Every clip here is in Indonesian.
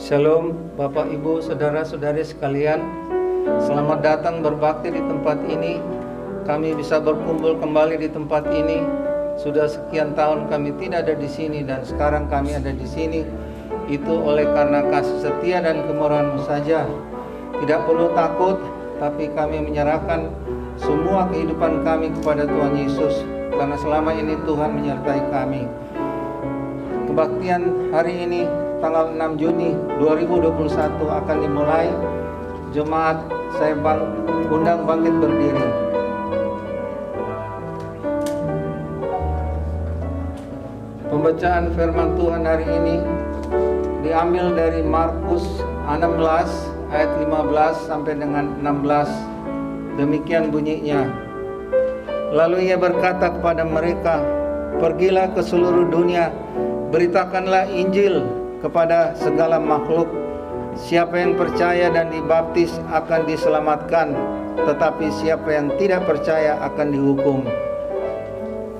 Shalom Bapak Ibu Saudara-saudari sekalian. Selamat datang berbakti di tempat ini. Kami bisa berkumpul kembali di tempat ini. Sudah sekian tahun kami tidak ada di sini dan sekarang kami ada di sini. Itu oleh karena kasih setia dan kemurahan-Mu saja. Tidak perlu takut, tapi kami menyerahkan semua kehidupan kami kepada Tuhan Yesus, karena selama ini Tuhan menyertai kami. Kebaktian hari ini tanggal 6 Juni 2021 akan dimulai. Jemaat saya undang bangkit berdiri. Pembacaan firman Tuhan hari ini diambil dari Markus 16 ayat 15 sampai dengan 16. Demikian bunyinya. Lalu ia berkata kepada mereka, "Pergilah ke seluruh dunia, beritakanlah Injil kepada segala makhluk. Siapa yang percaya dan dibaptis akan diselamatkan, tetapi siapa yang tidak percaya akan dihukum.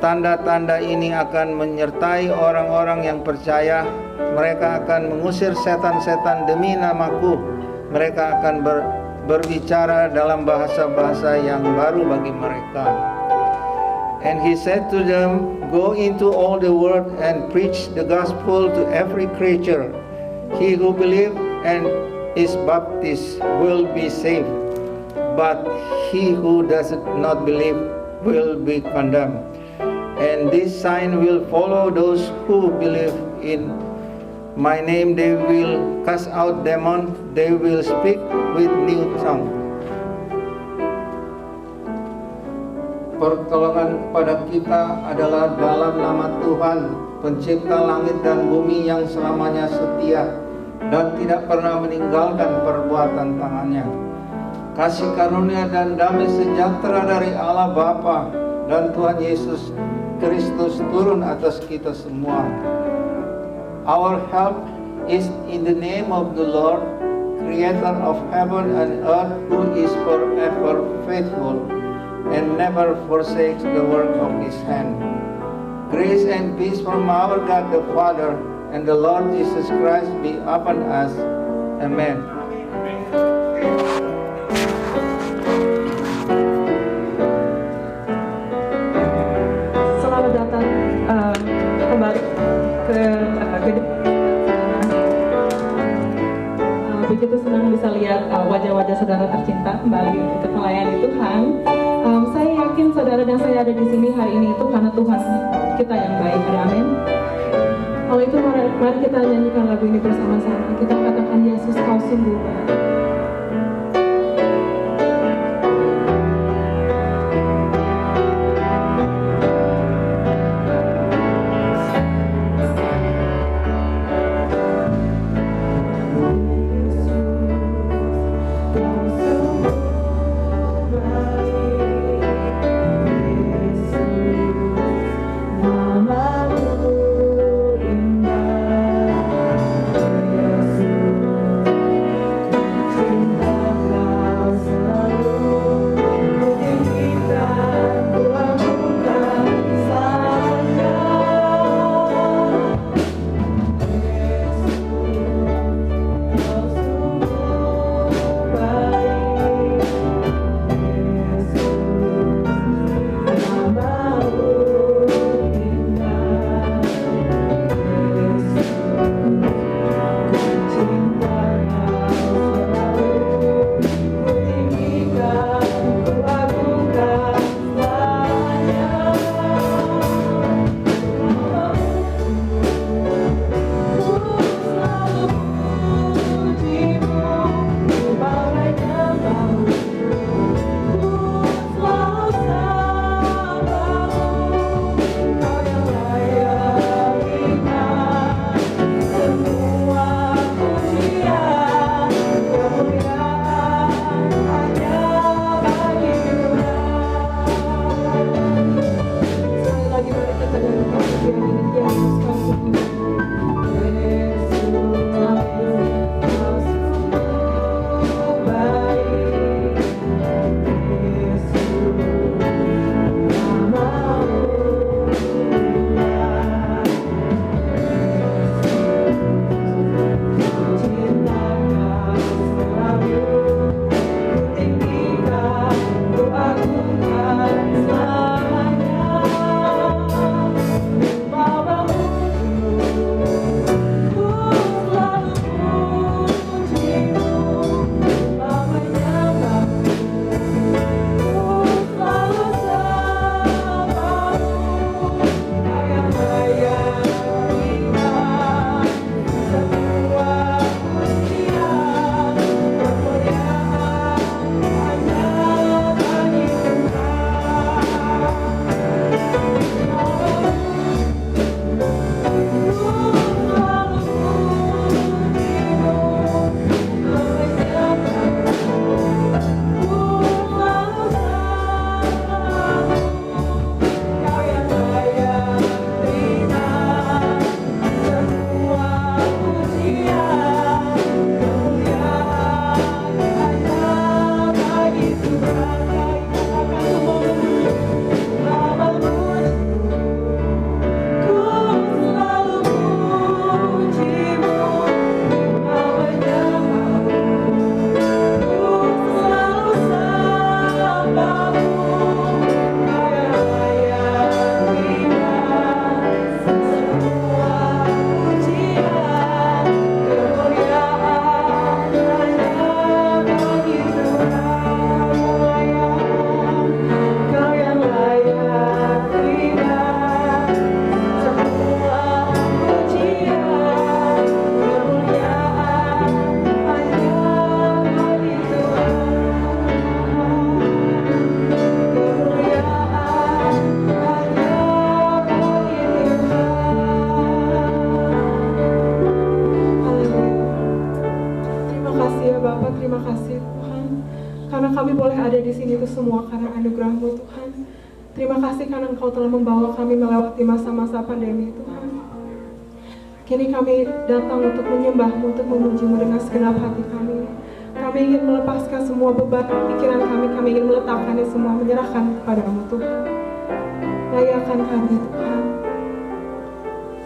Tanda-tanda ini akan menyertai orang-orang yang percaya. Mereka akan mengusir setan-setan demi namaku. Mereka akan berbicara dalam bahasa-bahasa yang baru bagi mereka." And he said to them, "Go into all the world and preach the gospel to every creature. He who believes and is baptized will be saved, but he who does not believe will be condemned. And this sign will follow those who believe in my name. They will cast out demons. They will speak with new tongues." Pertolongan kepada kita adalah dalam nama Tuhan, pencipta langit dan bumi yang selamanya setia dan tidak pernah meninggalkan perbuatan tangannya. Kasih karunia dan damai sejahtera dari Allah Bapa dan Tuhan Yesus Kristus turun atas kita semua. Our help is in the name of the Lord, Creator of heaven and earth, who is forever faithful and never forsakes the work of His hand. Grace and peace from our God the Father and the Lord Jesus Christ be upon us. Amen. Selamat datang kembali ke begitu senang bisa lihat wajah-wajah saudara tercinta kembali untuk melayani Tuhan. Saya yakin saudara dan saya ada di sini hari ini itu karena Tuhan kita yang baik. Amin. Kalau itu mari kita nyanyikan lagu ini bersama-sama. Kita katakan, Yesus kau sungguh baik. Indah, Yesus. kasih itu semua karena anugerah-Mu Tuhan. Terima kasih karena Engkau telah membawa kami melewati masa-masa pandemi Tuhan. Kini kami datang untuk menyembah-Mu, untuk memuji-Mu dengan segenap hati kami. Kami ingin melepaskan semua beban pikiran kami ingin meletakkannya semua, menyerahkan kepada-Mu Tuhan. Layakan kami Tuhan.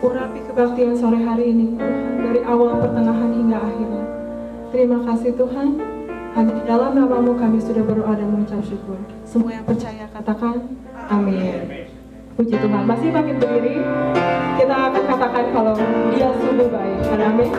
Urapi kebaktian sore hari ini Tuhan, dari awal, pertengahan hingga akhirnya. Terima kasih Tuhan. Hanya di dalam nama-Mu kami sudah berdoa dan mengucap syukur. Semua yang percaya katakan amin. Puji Tuhan. Masih makin berdiri, kita akan katakan kalau Dia sungguh baik. Amin.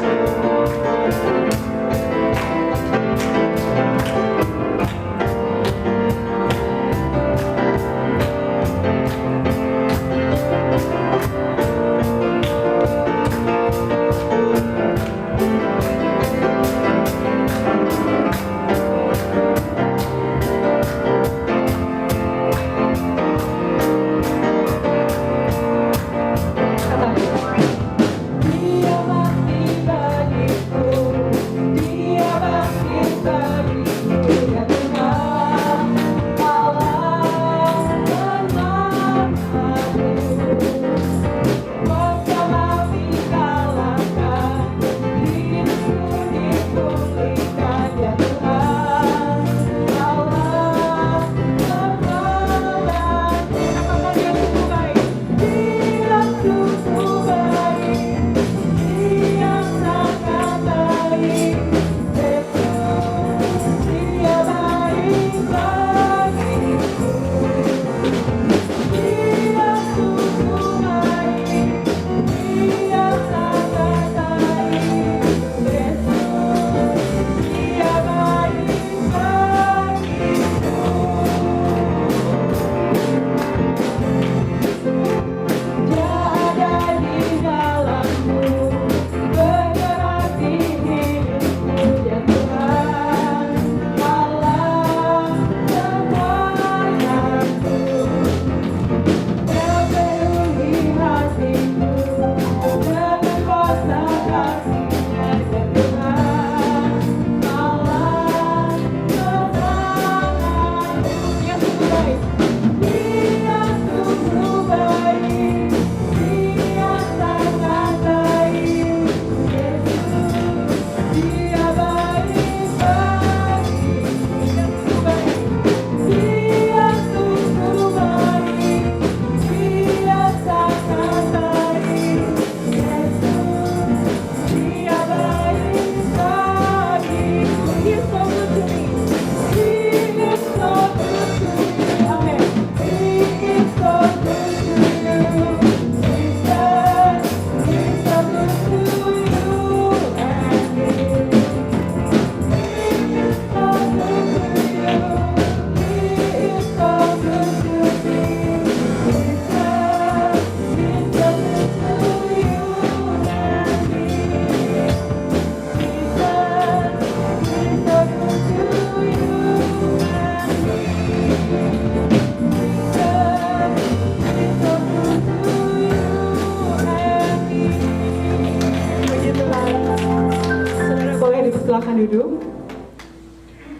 Silakan duduk.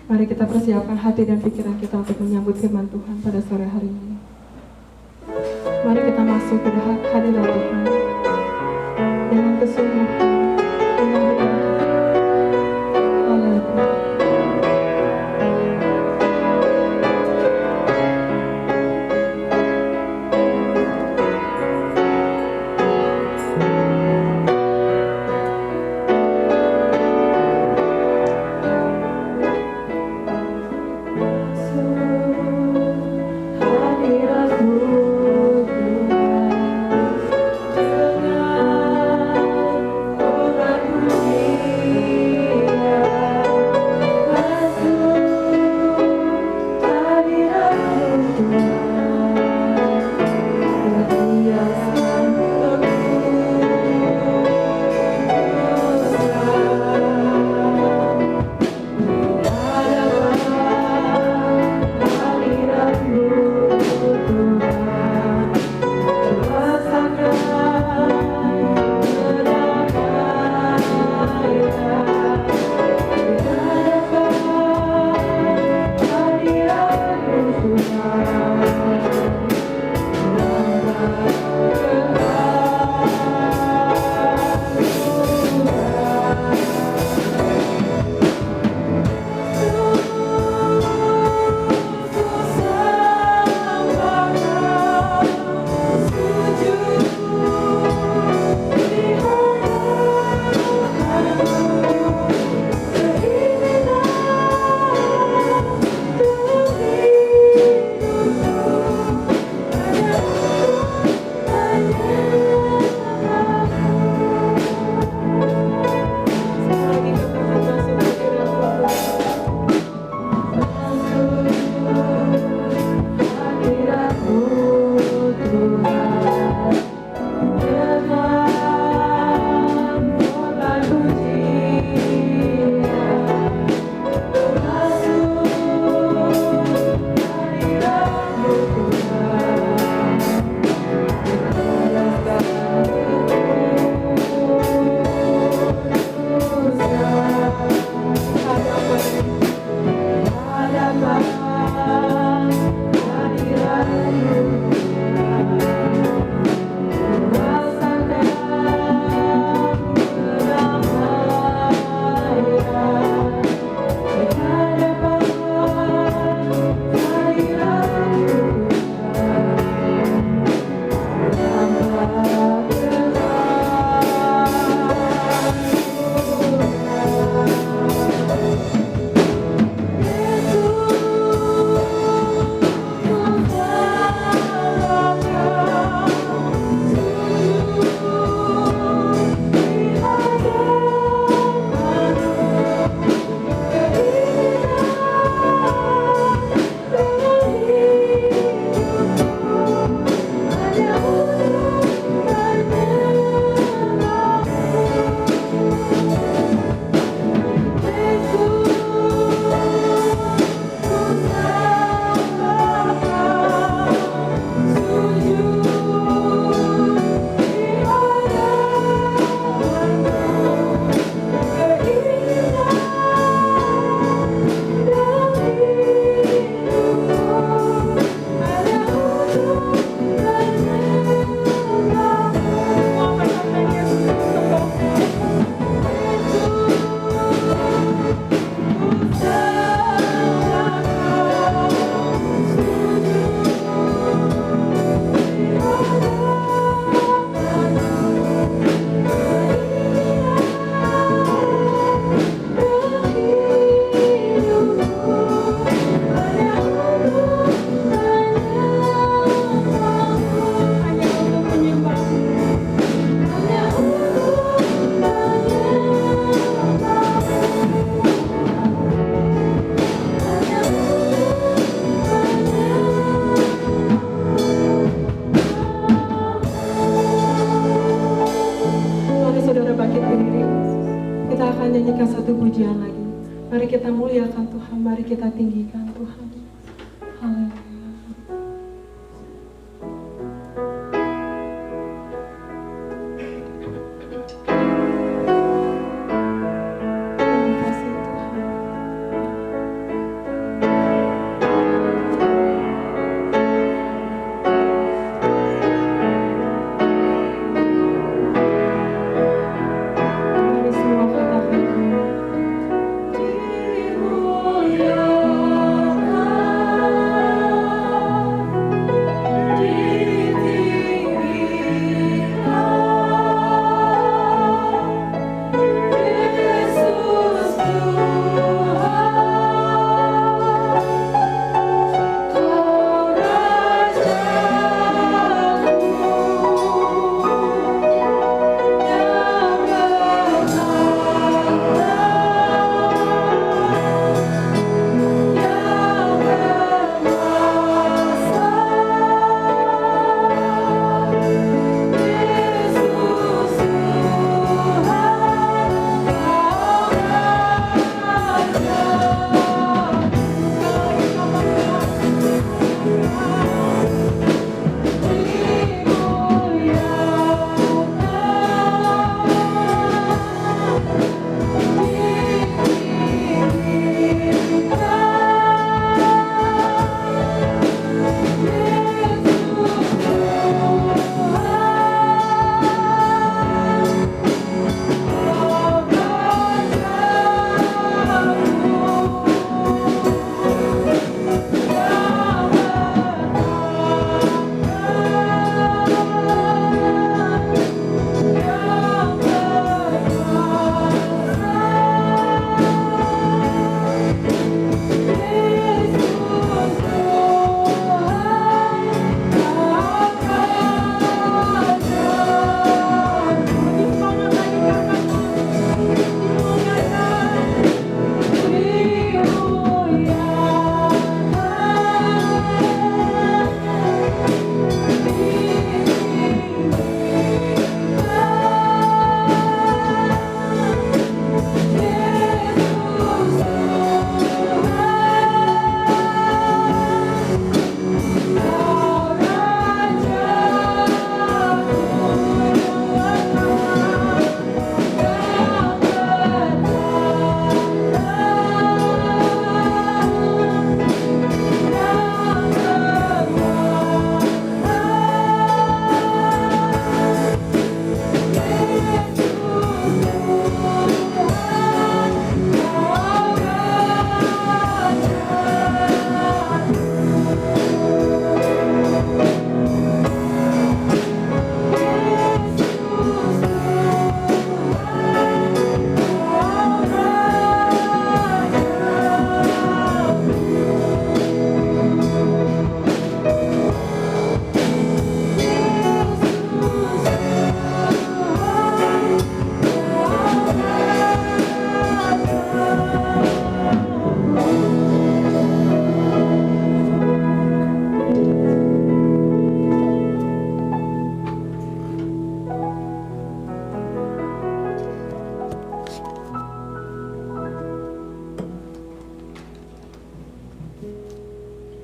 Mari kita persiapkan hati dan pikiran kita untuk menyambut firman Tuhan pada sore hari ini. Mari kita masuk ke hadirat Tuhan dengan kesungguhan, dengan benar. Haleluya. Hadirat-Mu Tuhan. nyanyikan satu pujian lagi. Mari kita muliakan Tuhan, mari kita tinggikan Tuhan. Haleluya. Terima kasih Tuhan. Mari semua katakan dimuliakan.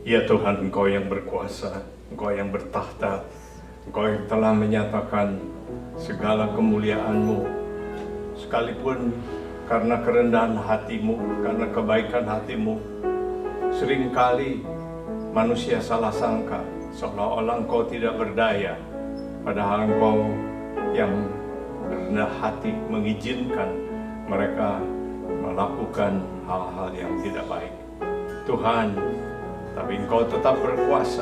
Ya Tuhan, Engkau yang berkuasa, Engkau yang bertahta, Engkau yang telah menyatakan segala kemuliaan-Mu, sekalipun karena kerendahan hati-Mu, karena kebaikan hati-Mu, seringkali manusia salah sangka, seolah-olah Engkau tidak berdaya, padahal Engkau yang rendah hati mengizinkan mereka melakukan hal-hal yang tidak baik. Tuhan, tapi Engkau tetap berkuasa.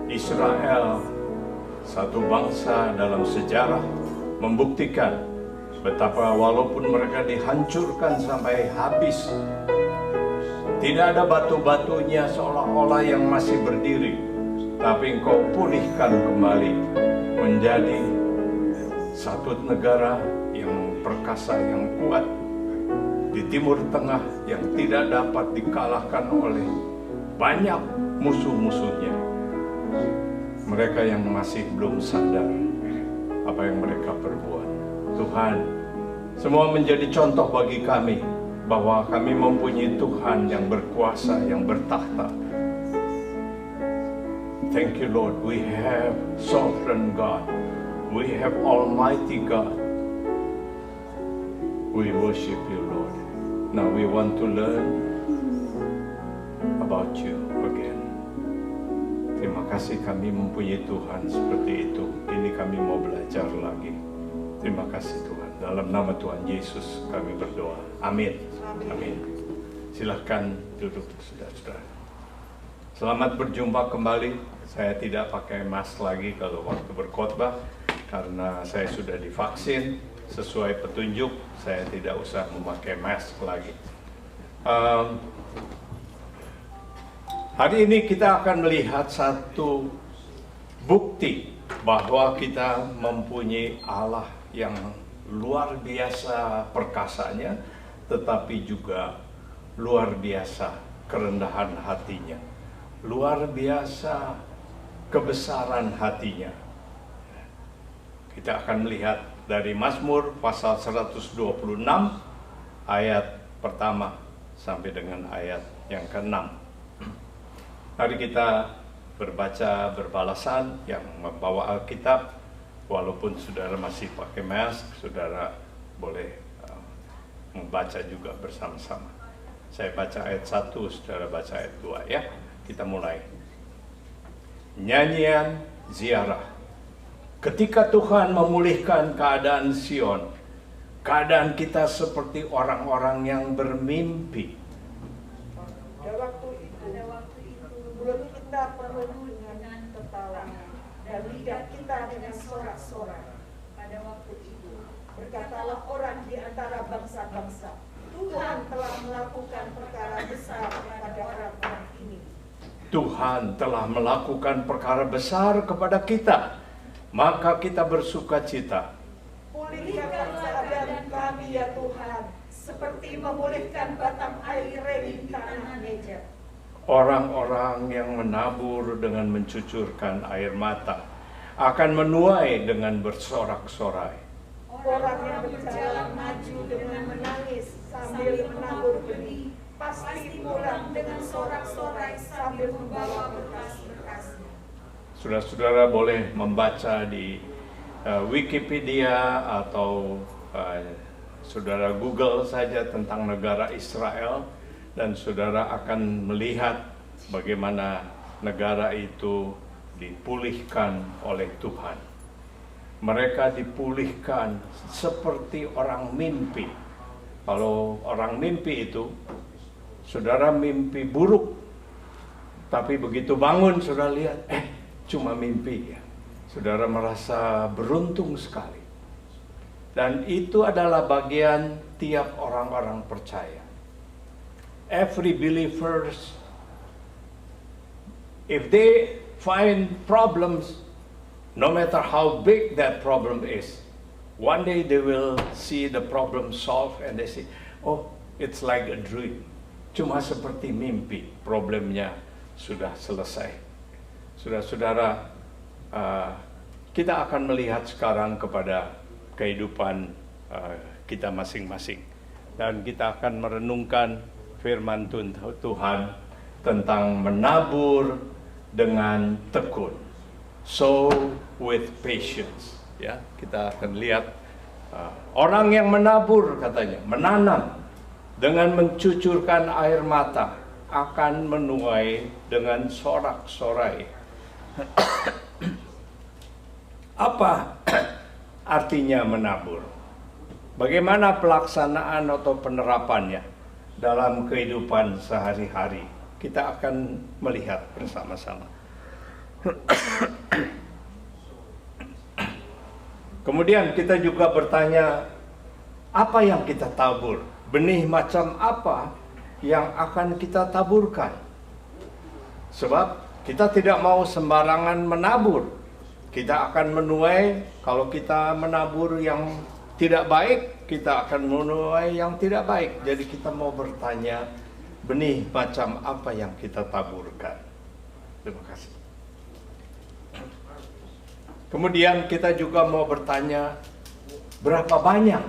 Israel, satu bangsa dalam sejarah, membuktikan betapa walaupun mereka dihancurkan sampai habis, tidak ada batu-batunya seolah-olah yang masih berdiri, tapi Engkau pulihkan kembali menjadi satu negara yang perkasa, yang kuat di Timur Tengah, yang tidak dapat dikalahkan oleh banyak musuh-musuhnya. Mereka yang masih belum sadar apa yang mereka perbuat. Tuhan, semua menjadi contoh bagi kami bahwa kami mempunyai Tuhan yang berkuasa, yang bertahta. Thank you, Lord. We have sovereign God. We have Almighty God. We worship you, Lord. Now we want to learn about you again. Terima kasih kami mempunyai Tuhan seperti itu. Ini kami mau belajar lagi. Terima kasih Tuhan. Dalam nama Tuhan Yesus kami berdoa. Amin. Amin. Silahkan duduk, saudara-saudara. Selamat berjumpa kembali. Saya tidak pakai mask lagi kalau waktu berkhotbah, karena saya sudah divaksin. Sesuai petunjuk, saya tidak usah memakai mask lagi. Hari ini kita akan melihat satu bukti bahwa kita mempunyai Allah yang luar biasa perkasanya, tetapi juga luar biasa kerendahan hatinya, luar biasa kebesaran hatinya. Kita akan melihat dari Mazmur pasal 126 ayat pertama sampai dengan ayat yang ke-6. Mari kita berbaca berbalasan. Yang membawa Alkitab, walaupun saudara masih pakai mask, saudara boleh membaca juga bersama-sama. Saya baca ayat 1, saudara baca ayat 2 ya. Kita mulai. Nyanyian ziarah. Ketika Tuhan memulihkan keadaan Sion, keadaan kita seperti orang-orang yang bermimpi. Pada waktu itu mulut kita penuh dengan tertawa dan lidah kita dengan sorak-sorai. Pada waktu itu berkatalah orang di antara bangsa-bangsa, Tuhan telah melakukan perkara besar kepada orang-orang ini. Tuhan telah melakukan perkara besar kepada kita, maka kita bersuka cita. Pulihkanlah keadaan kami ya Tuhan, seperti memulihkan batang air di tanah Negev. Orang-orang yang menabur dengan mencucurkan air mata akan menuai dengan bersorak-sorai. Orang yang berjalan maju dengan menangis sambil menabur benih, pasti pulang dengan sorak-sorai sambil membawa berkas-berkasnya. Saudara-saudara boleh membaca di Wikipedia atau saudara Google saja tentang negara Israel, dan saudara akan melihat bagaimana negara itu dipulihkan oleh Tuhan. Mereka dipulihkan seperti orang mimpi. Kalau orang mimpi itu, saudara mimpi buruk, tapi begitu bangun saudara lihat, cuma mimpi ya. Saudara merasa beruntung sekali. Dan itu adalah bagian tiap orang-orang percaya. Every believers, if they find problems, no matter how big that problem is, one day they will see the problem solved and they say, oh, it's like a dream. Cuma seperti mimpi, problemnya sudah selesai. Saudara-saudara, kita akan melihat sekarang kepada kehidupan kita masing-masing. Dan kita akan merenungkan firman Tuhan tentang menabur dengan tekun. Sow with patience. Ya, kita akan lihat orang yang menabur, katanya, menanam dengan mencucurkan air mata akan menuai dengan sorak-sorai. Apa artinya menabur? Bagaimana pelaksanaan atau penerapannya dalam kehidupan sehari-hari? Kita akan melihat bersama-sama. Kemudian kita juga bertanya, apa yang kita tabur? Benih macam apa yang akan kita taburkan? Sebab kita tidak mau sembarangan menabur. Kita akan menuai, kalau kita menabur yang tidak baik, kita akan menuai yang tidak baik. Jadi kita mau bertanya, benih macam apa yang kita taburkan? Terima kasih. Kemudian kita juga mau bertanya, berapa banyak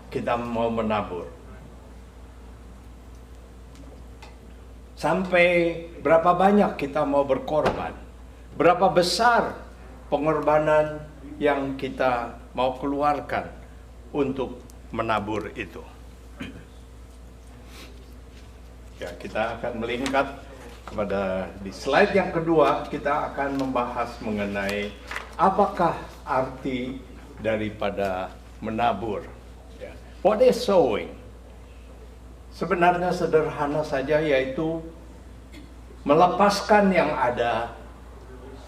kita mau menabur? Sampai berapa banyak kita mau berkorban? Berapa besar pengorbanan yang kita mau keluarkan untuk menabur itu? Ya, kita akan melingkar kepada di slide yang kedua, kita akan membahas mengenai apakah arti daripada menabur. Ya. What is sowing? Sebenarnya sederhana saja, yaitu melepaskan yang ada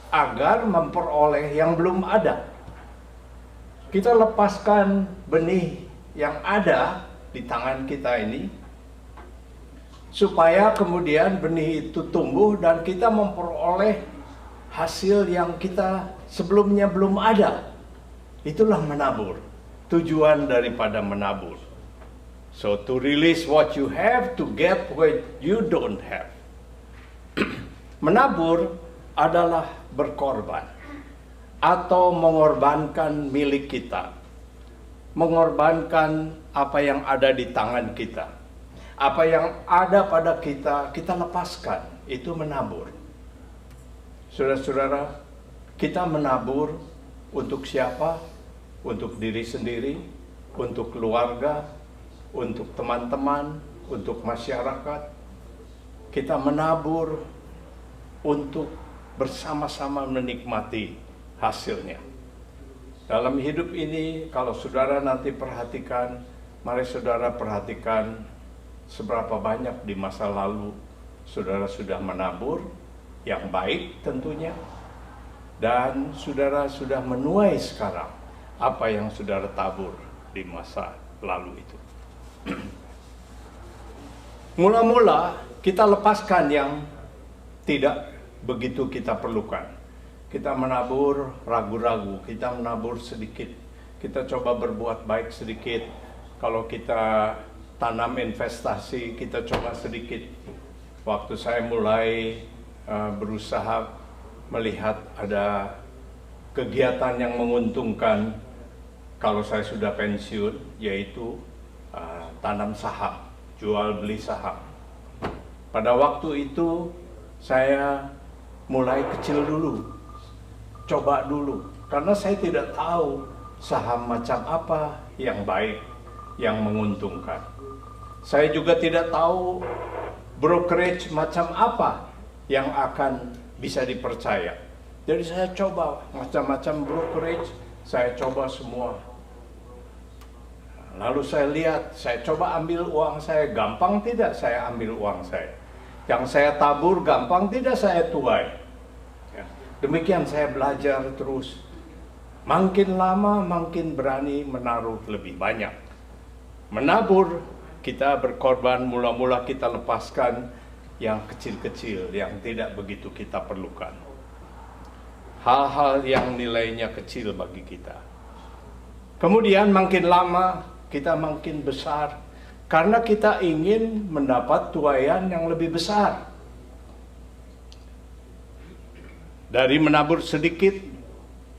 agar memperoleh yang belum ada. Kita lepaskan benih yang ada di tangan kita ini, supaya kemudian benih itu tumbuh dan kita memperoleh hasil yang kita sebelumnya belum ada. Itulah menabur, tujuan daripada menabur. So to release what you have to get what you don't have. Menabur adalah berkorban atau mengorbankan milik kita. Mengorbankan apa yang ada di tangan kita. Apa yang ada pada kita, kita lepaskan. Itu menabur. Saudara-saudara, kita menabur untuk siapa? Untuk diri sendiri, untuk keluarga, untuk teman-teman, untuk masyarakat. Kita menabur untuk bersama-sama menikmati hasilnya. Dalam hidup ini, kalau saudara nanti perhatikan, mari saudara perhatikan seberapa banyak di masa lalu saudara sudah menabur yang baik tentunya, dan saudara sudah menuai sekarang apa yang saudara tabur di masa lalu itu. Mula-mula kita lepaskan yang tidak begitu kita perlukan. Kita menabur ragu-ragu, kita menabur sedikit. Kita coba berbuat baik sedikit. Kalau kita tanam investasi, kita coba sedikit. Waktu saya mulai berusaha melihat ada kegiatan yang menguntungkan kalau saya sudah pensiun, yaitu tanam saham, jual beli saham. Pada waktu itu saya mulai kecil dulu, coba dulu, karena saya tidak tahu saham macam apa yang baik, yang menguntungkan. Saya juga tidak tahu brokerage macam apa yang akan bisa dipercaya. Jadi saya coba macam-macam brokerage, saya coba semua. Lalu saya lihat, saya coba ambil uang saya, gampang tidak saya ambil uang saya. Yang saya tabur gampang tidak saya tuai. Ya. Demikian saya belajar terus. Makin lama makin berani menaruh lebih banyak. Menabur, kita berkorban, mula-mula kita lepaskan yang kecil-kecil, yang tidak begitu kita perlukan. Hal-hal yang nilainya kecil bagi kita. Kemudian makin lama kita makin besar, karena kita ingin mendapat tuaian yang lebih besar. Dari menabur sedikit,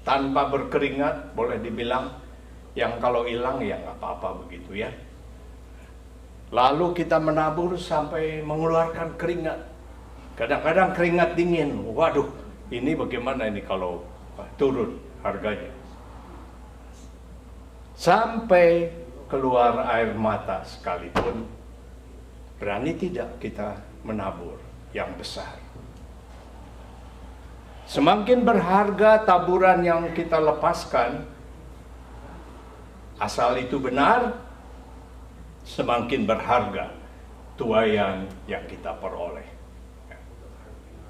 tanpa berkeringat, boleh dibilang, yang kalau hilang ya nggak apa-apa begitu ya. Lalu kita menabur sampai mengeluarkan keringat. Kadang-kadang keringat dingin. Waduh, ini bagaimana ini kalau turun harganya? Sampai keluar air mata sekalipun, berani tidak kita menabur yang besar. Semakin berharga taburan yang kita lepaskan, asal itu benar, semakin berharga tuaian yang kita peroleh.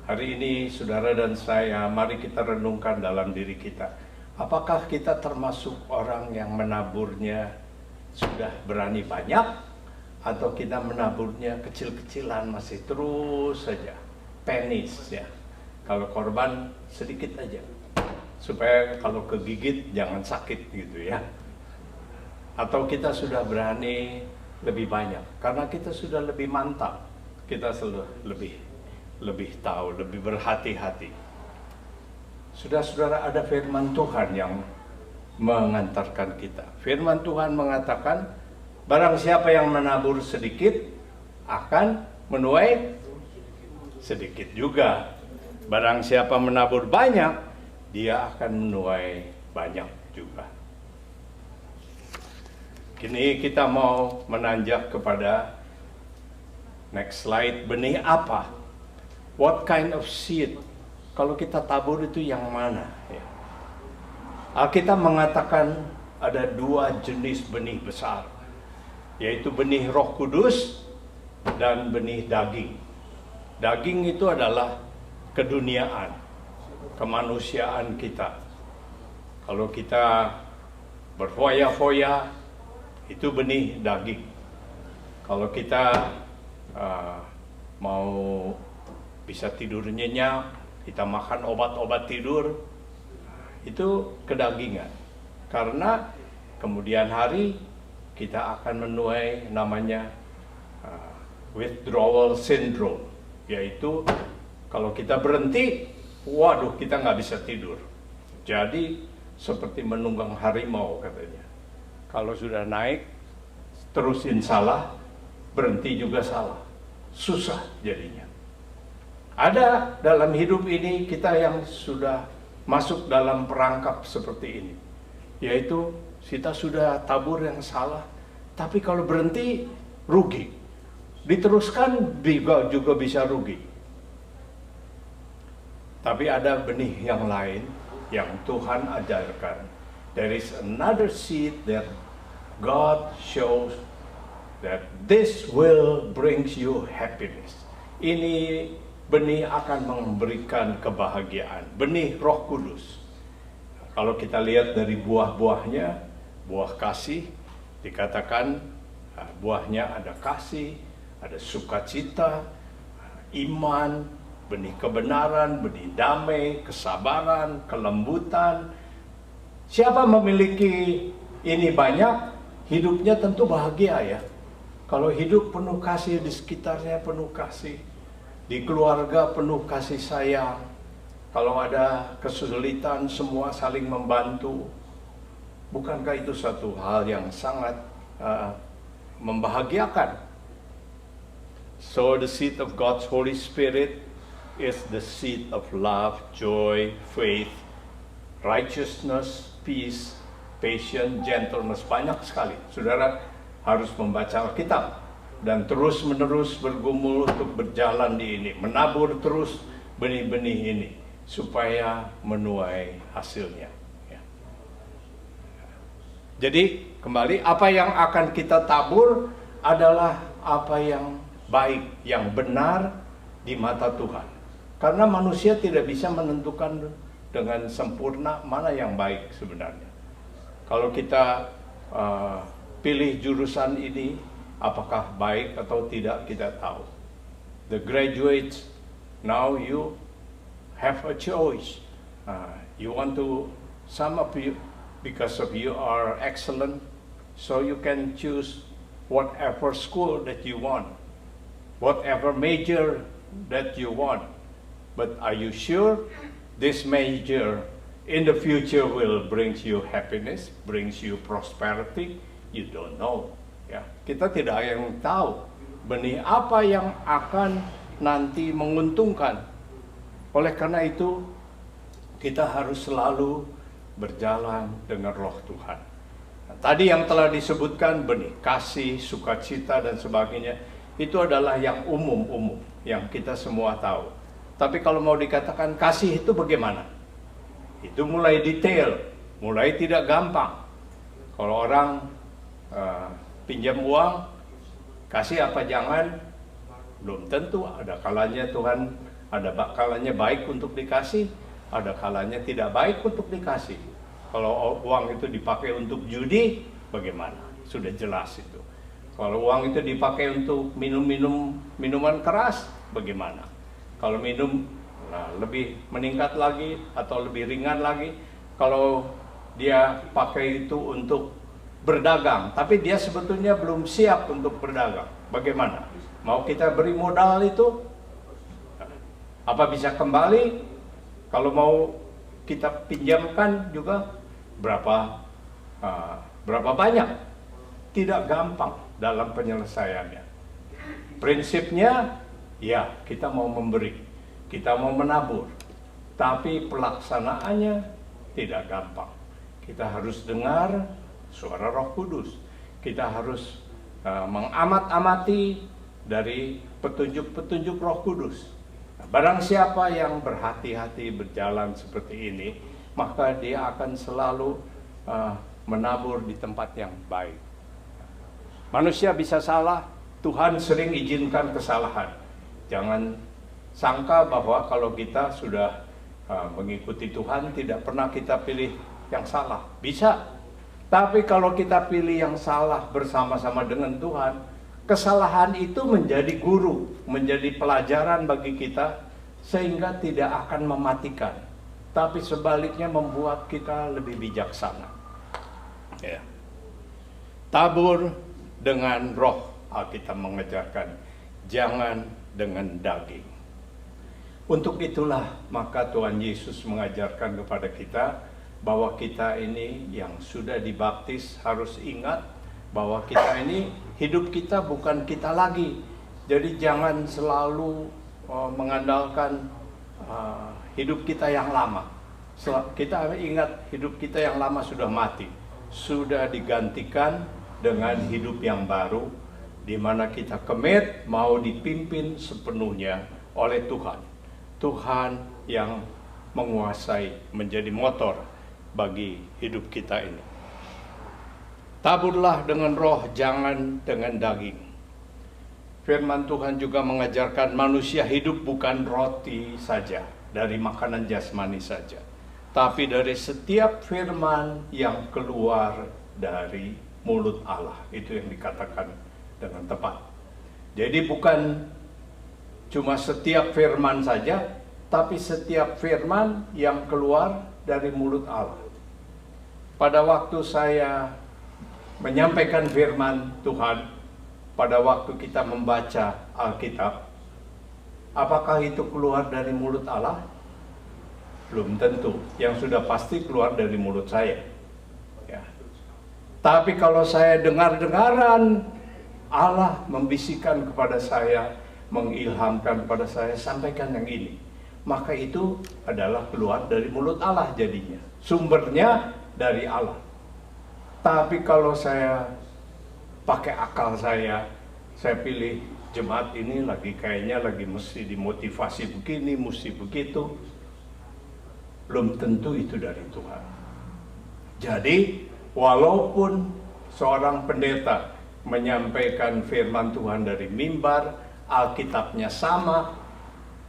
Hari ini saudara dan saya, mari kita renungkan dalam diri kita. Apakah kita termasuk orang yang menaburnya sudah berani banyak, atau kita menaburnya kecil-kecilan, masih terus saja, pennies ya. Kalau korban sedikit aja, supaya kalau kegigit jangan sakit gitu ya. Atau kita sudah berani lebih banyak, karena kita sudah lebih mantap, kita sudah lebih tahu, lebih berhati-hati. Saudara-saudara, ada firman Tuhan yang mengantarkan kita. Firman Tuhan mengatakan, barang siapa yang menabur sedikit akan menuai sedikit juga. Barang siapa menabur banyak, dia akan menuai banyak juga. Kini kita mau menanjak kepada next slide, benih apa? What kind of seed? Kalau kita tabur itu yang mana? Ya. Alkitab mengatakan ada 2 jenis benih besar, yaitu benih Roh Kudus dan benih daging. Daging itu adalah keduniaan, kemanusiaan kita. Kalau kita berfoya-foya, itu benih daging. Kalau kita mau bisa tidur nyenyak, kita makan obat-obat tidur, itu kedagingan. Karena kemudian hari kita akan menuai namanya withdrawal syndrome, yaitu kalau kita berhenti, waduh, kita nggak bisa tidur. Jadi seperti menunggang harimau katanya. Kalau sudah naik, terusin salah, berhenti juga salah. Susah jadinya. Ada dalam hidup ini kita yang sudah masuk dalam perangkap seperti ini. Yaitu kita sudah tabur yang salah, tapi kalau berhenti, rugi. Diteruskan juga bisa rugi. Tapi ada benih yang lain yang Tuhan ajarkan. There is another seed that God shows that this will brings you happiness. Ini benih akan memberikan kebahagiaan. Benih Roh Kudus. Kalau kita lihat dari buah-buahnya, buah kasih, dikatakan buahnya ada kasih, ada sukacita, iman, benih kebenaran, benih damai, kesabaran, kelembutan. Siapa memiliki ini banyak, hidupnya tentu bahagia ya. Kalau hidup penuh kasih, di sekitarnya penuh kasih, di keluarga penuh kasih sayang, kalau ada kesulitan semua saling membantu, bukankah itu satu hal yang sangat membahagiakan? So the seed of God's Holy Spirit is the seed of love, joy, faith, righteousness, peace, patience, gentleness. Banyak sekali. Saudara harus membaca Alkitab dan terus-menerus bergumul untuk berjalan di ini, menabur terus benih-benih ini supaya menuai hasilnya. Ya. Jadi kembali, apa yang akan kita tabur adalah apa yang baik, yang benar di mata Tuhan. Karena manusia tidak bisa menentukan dengan sempurna mana yang baik sebenarnya. Kalau kita pilih jurusan ini, apakah baik atau tidak kita tahu. The graduates, now you have a choice. You want to, some of you, because of you are excellent, so you can choose whatever school that you want, whatever major that you want. But are you sure this major in the future will bring you happiness, brings you prosperity? You don't know. Ya, kita tidak ada yang tahu benih apa yang akan nanti menguntungkan. Oleh karena itu, kita harus selalu berjalan dengan roh Tuhan. Nah, tadi yang telah disebutkan benih, kasih, sukacita, dan sebagainya, itu adalah yang umum-umum, yang kita semua tahu. Tapi kalau mau dikatakan kasih itu bagaimana? Itu mulai detail, mulai tidak gampang. Kalau orang pinjam uang, kasih apa jangan, belum tentu. Ada kalanya Tuhan, ada kalanya baik untuk dikasih, ada kalanya tidak baik untuk dikasih. Kalau uang itu dipakai untuk judi, bagaimana? Sudah jelas itu. Kalau uang itu dipakai untuk minuman keras, bagaimana? Kalau minum, lebih meningkat lagi atau lebih ringan lagi. Kalau dia pakai itu untuk berdagang, tapi dia sebetulnya belum siap untuk berdagang, bagaimana? Mau kita beri modal itu? Apa bisa kembali? Kalau mau kita pinjamkan juga berapa banyak? Tidak gampang dalam penyelesaiannya. Prinsipnya, ya kita mau memberi, kita mau menabur, tapi pelaksanaannya tidak gampang. Kita harus dengar suara Roh Kudus. Kita harus mengamat-amati dari petunjuk-petunjuk Roh Kudus. Barang siapa yang berhati-hati berjalan seperti ini, maka dia akan selalu menabur di tempat yang baik. Manusia bisa salah, Tuhan sering izinkan kesalahan. Jangan sangka bahwa kalau kita sudah mengikuti Tuhan, tidak pernah kita pilih yang salah. Bisa, tapi kalau kita pilih yang salah bersama-sama dengan Tuhan, kesalahan itu menjadi guru, menjadi pelajaran bagi kita, sehingga tidak akan mematikan, tapi sebaliknya membuat kita lebih bijaksana. Ya. Tabur dengan roh, Alkitab mengajarkan, jangan dengan daging. Untuk itulah maka Tuhan Yesus mengajarkan kepada kita bahwa kita ini yang sudah dibaptis harus ingat bahwa kita ini, hidup kita bukan kita lagi. Jadi jangan selalu mengandalkan hidup kita yang lama. Kita ingat hidup kita yang lama sudah mati, sudah digantikan dengan hidup yang baru, di mana kita komit mau dipimpin sepenuhnya oleh Tuhan. Tuhan yang menguasai, menjadi motor bagi hidup kita ini. Taburlah dengan roh, jangan dengan daging. Firman Tuhan juga mengajarkan manusia hidup bukan roti saja, dari makanan jasmani saja, tapi dari setiap firman yang keluar dari mulut Allah. Itu yang dikatakan dengan tepat. Jadi bukan cuma setiap firman saja, tapi setiap firman yang keluar dari mulut Allah. Pada waktu saya menyampaikan firman Tuhan, pada waktu kita membaca Alkitab, apakah itu keluar dari mulut Allah? Belum tentu. Yang sudah pasti keluar dari mulut saya. Ya. Tapi kalau saya dengar-dengaran, Allah membisikkan kepada saya, mengilhamkan kepada saya, sampaikan yang ini, maka itu adalah keluar dari mulut Allah jadinya. Sumbernya dari Allah. Tapi kalau saya pakai akal saya pilih jemaat ini kayaknya lagi mesti dimotivasi begini, mesti begitu, belum tentu itu dari Tuhan. Jadi walaupun seorang pendeta menyampaikan firman Tuhan dari mimbar, Alkitabnya sama,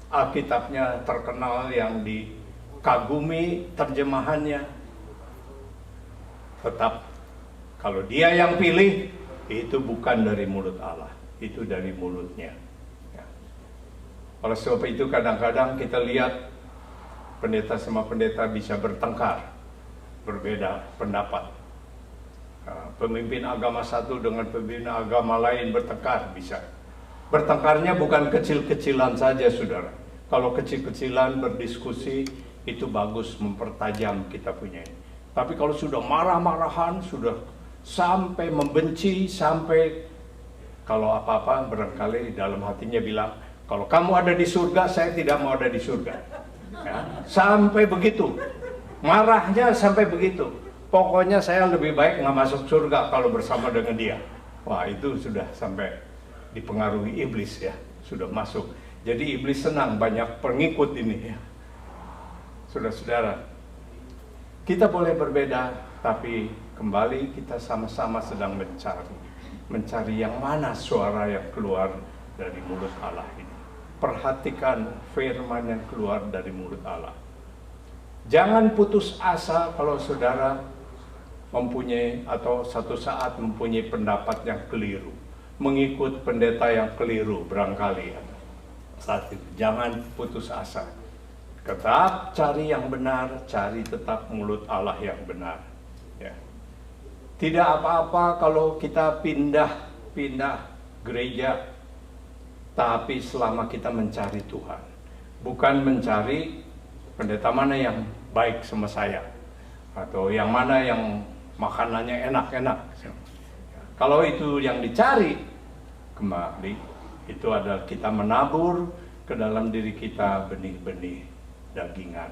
Alkitabnya terkenal yang dikagumi terjemahannya, tetap kalau dia yang pilih, itu bukan dari mulut Allah, itu dari mulutnya. Ya. Oleh sebab itu kadang-kadang kita lihat pendeta sama pendeta bisa bertengkar, berbeda pendapat. Pemimpin agama satu dengan pemimpin agama lain bertengkar bisa. Bertengkarnya bukan kecil-kecilan saja, saudara. Kalau kecil-kecilan berdiskusi, itu bagus, mempertajam kita punya ini. Tapi kalau sudah marah-marahan, sudah sampai membenci, sampai kalau apa-apa barangkali dalam hatinya bilang, Kalau kamu ada di surga, saya tidak mau ada di surga. Ya, sampai begitu. Marahnya sampai begitu. Pokoknya saya lebih baik nggak masuk surga kalau bersama dengan dia. Wah, itu sudah sampai dipengaruhi iblis ya. Sudah masuk. Jadi iblis senang banyak pengikut ini ya. Saudara-saudara, kita boleh berbeda, tapi kembali kita sama-sama sedang mencari yang mana suara yang keluar dari mulut Allah ini. Perhatikan firman yang keluar dari mulut Allah. Jangan putus asa kalau saudara mempunyai atau satu saat mempunyai pendapat yang keliru, mengikut pendeta yang keliru barangkali. Saat itu jangan putus asa. Tetap cari yang benar, cari tetap mulut Allah yang benar. Ya. Tidak apa-apa kalau kita pindah gereja, tapi selama kita mencari Tuhan, bukan mencari pendeta mana yang baik sama saya, atau yang mana yang makanannya enak-enak. Kalau itu yang dicari, kembali itu adalah kita menabur ke dalam diri kita benih-benih dagingan.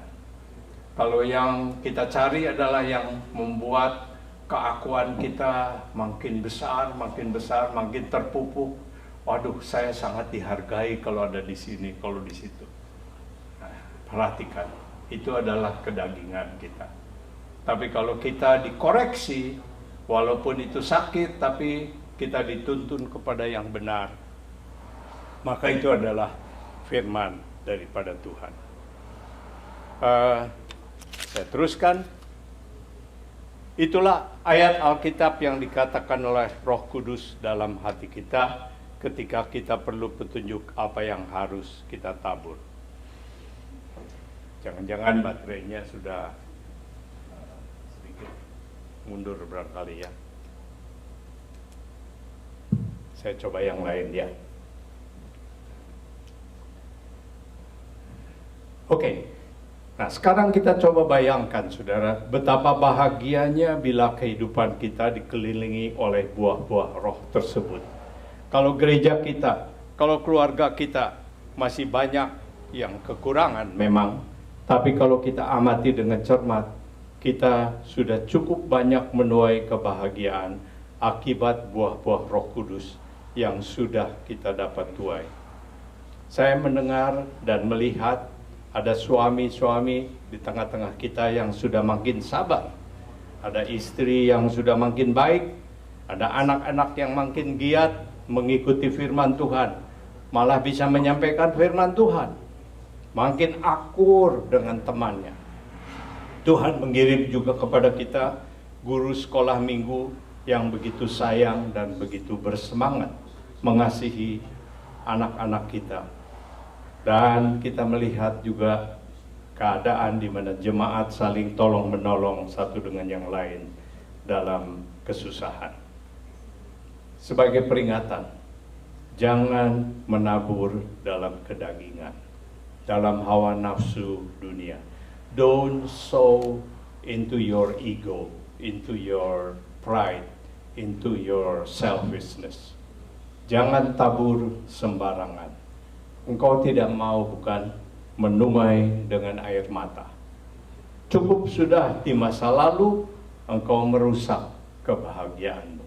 Kalau yang kita cari adalah yang membuat keakuan kita makin besar, makin terpupuk. Waduh, saya sangat dihargai kalau ada di sini, kalau di situ. Nah, perhatikan, itu adalah kedagingan kita. Tapi kalau kita dikoreksi, walaupun itu sakit, tapi kita dituntun kepada yang benar, maka itu adalah firman daripada Tuhan. Saya teruskan. Itulah ayat Alkitab yang dikatakan oleh Roh Kudus dalam hati kita ketika kita perlu petunjuk apa yang harus kita tabur. Jangan-jangan baterainya sudah sedikit mundur barangkali ya. Saya coba yang lain ya. Oke. Nah, sekarang kita coba bayangkan, saudara, betapa bahagianya bila kehidupan kita dikelilingi oleh buah-buah roh tersebut. Kalau gereja kita, kalau keluarga kita masih banyak yang kekurangan memang, tapi kalau kita amati dengan cermat, kita sudah cukup banyak menuai kebahagiaan akibat buah-buah Roh Kudus yang sudah kita dapat tuai. Saya mendengar dan melihat ada suami-suami di tengah-tengah kita yang sudah makin sabar. Ada istri yang sudah makin baik. Ada anak-anak yang makin giat mengikuti firman Tuhan. Malah bisa menyampaikan firman Tuhan. Makin akur dengan temannya. Tuhan mengirim juga kepada kita guru sekolah minggu yang begitu sayang dan begitu bersemangat mengasihi anak-anak kita. Dan kita melihat juga keadaan di mana jemaat saling tolong-menolong satu dengan yang lain dalam kesusahan. Sebagai peringatan, jangan menabur dalam kedagingan, dalam hawa nafsu dunia. Don't sow into your ego, into your pride, into your selfishness. Jangan tabur sembarangan. Engkau tidak mau bukan menuai dengan air mata. Cukup sudah di masa lalu engkau merusak kebahagiaanmu.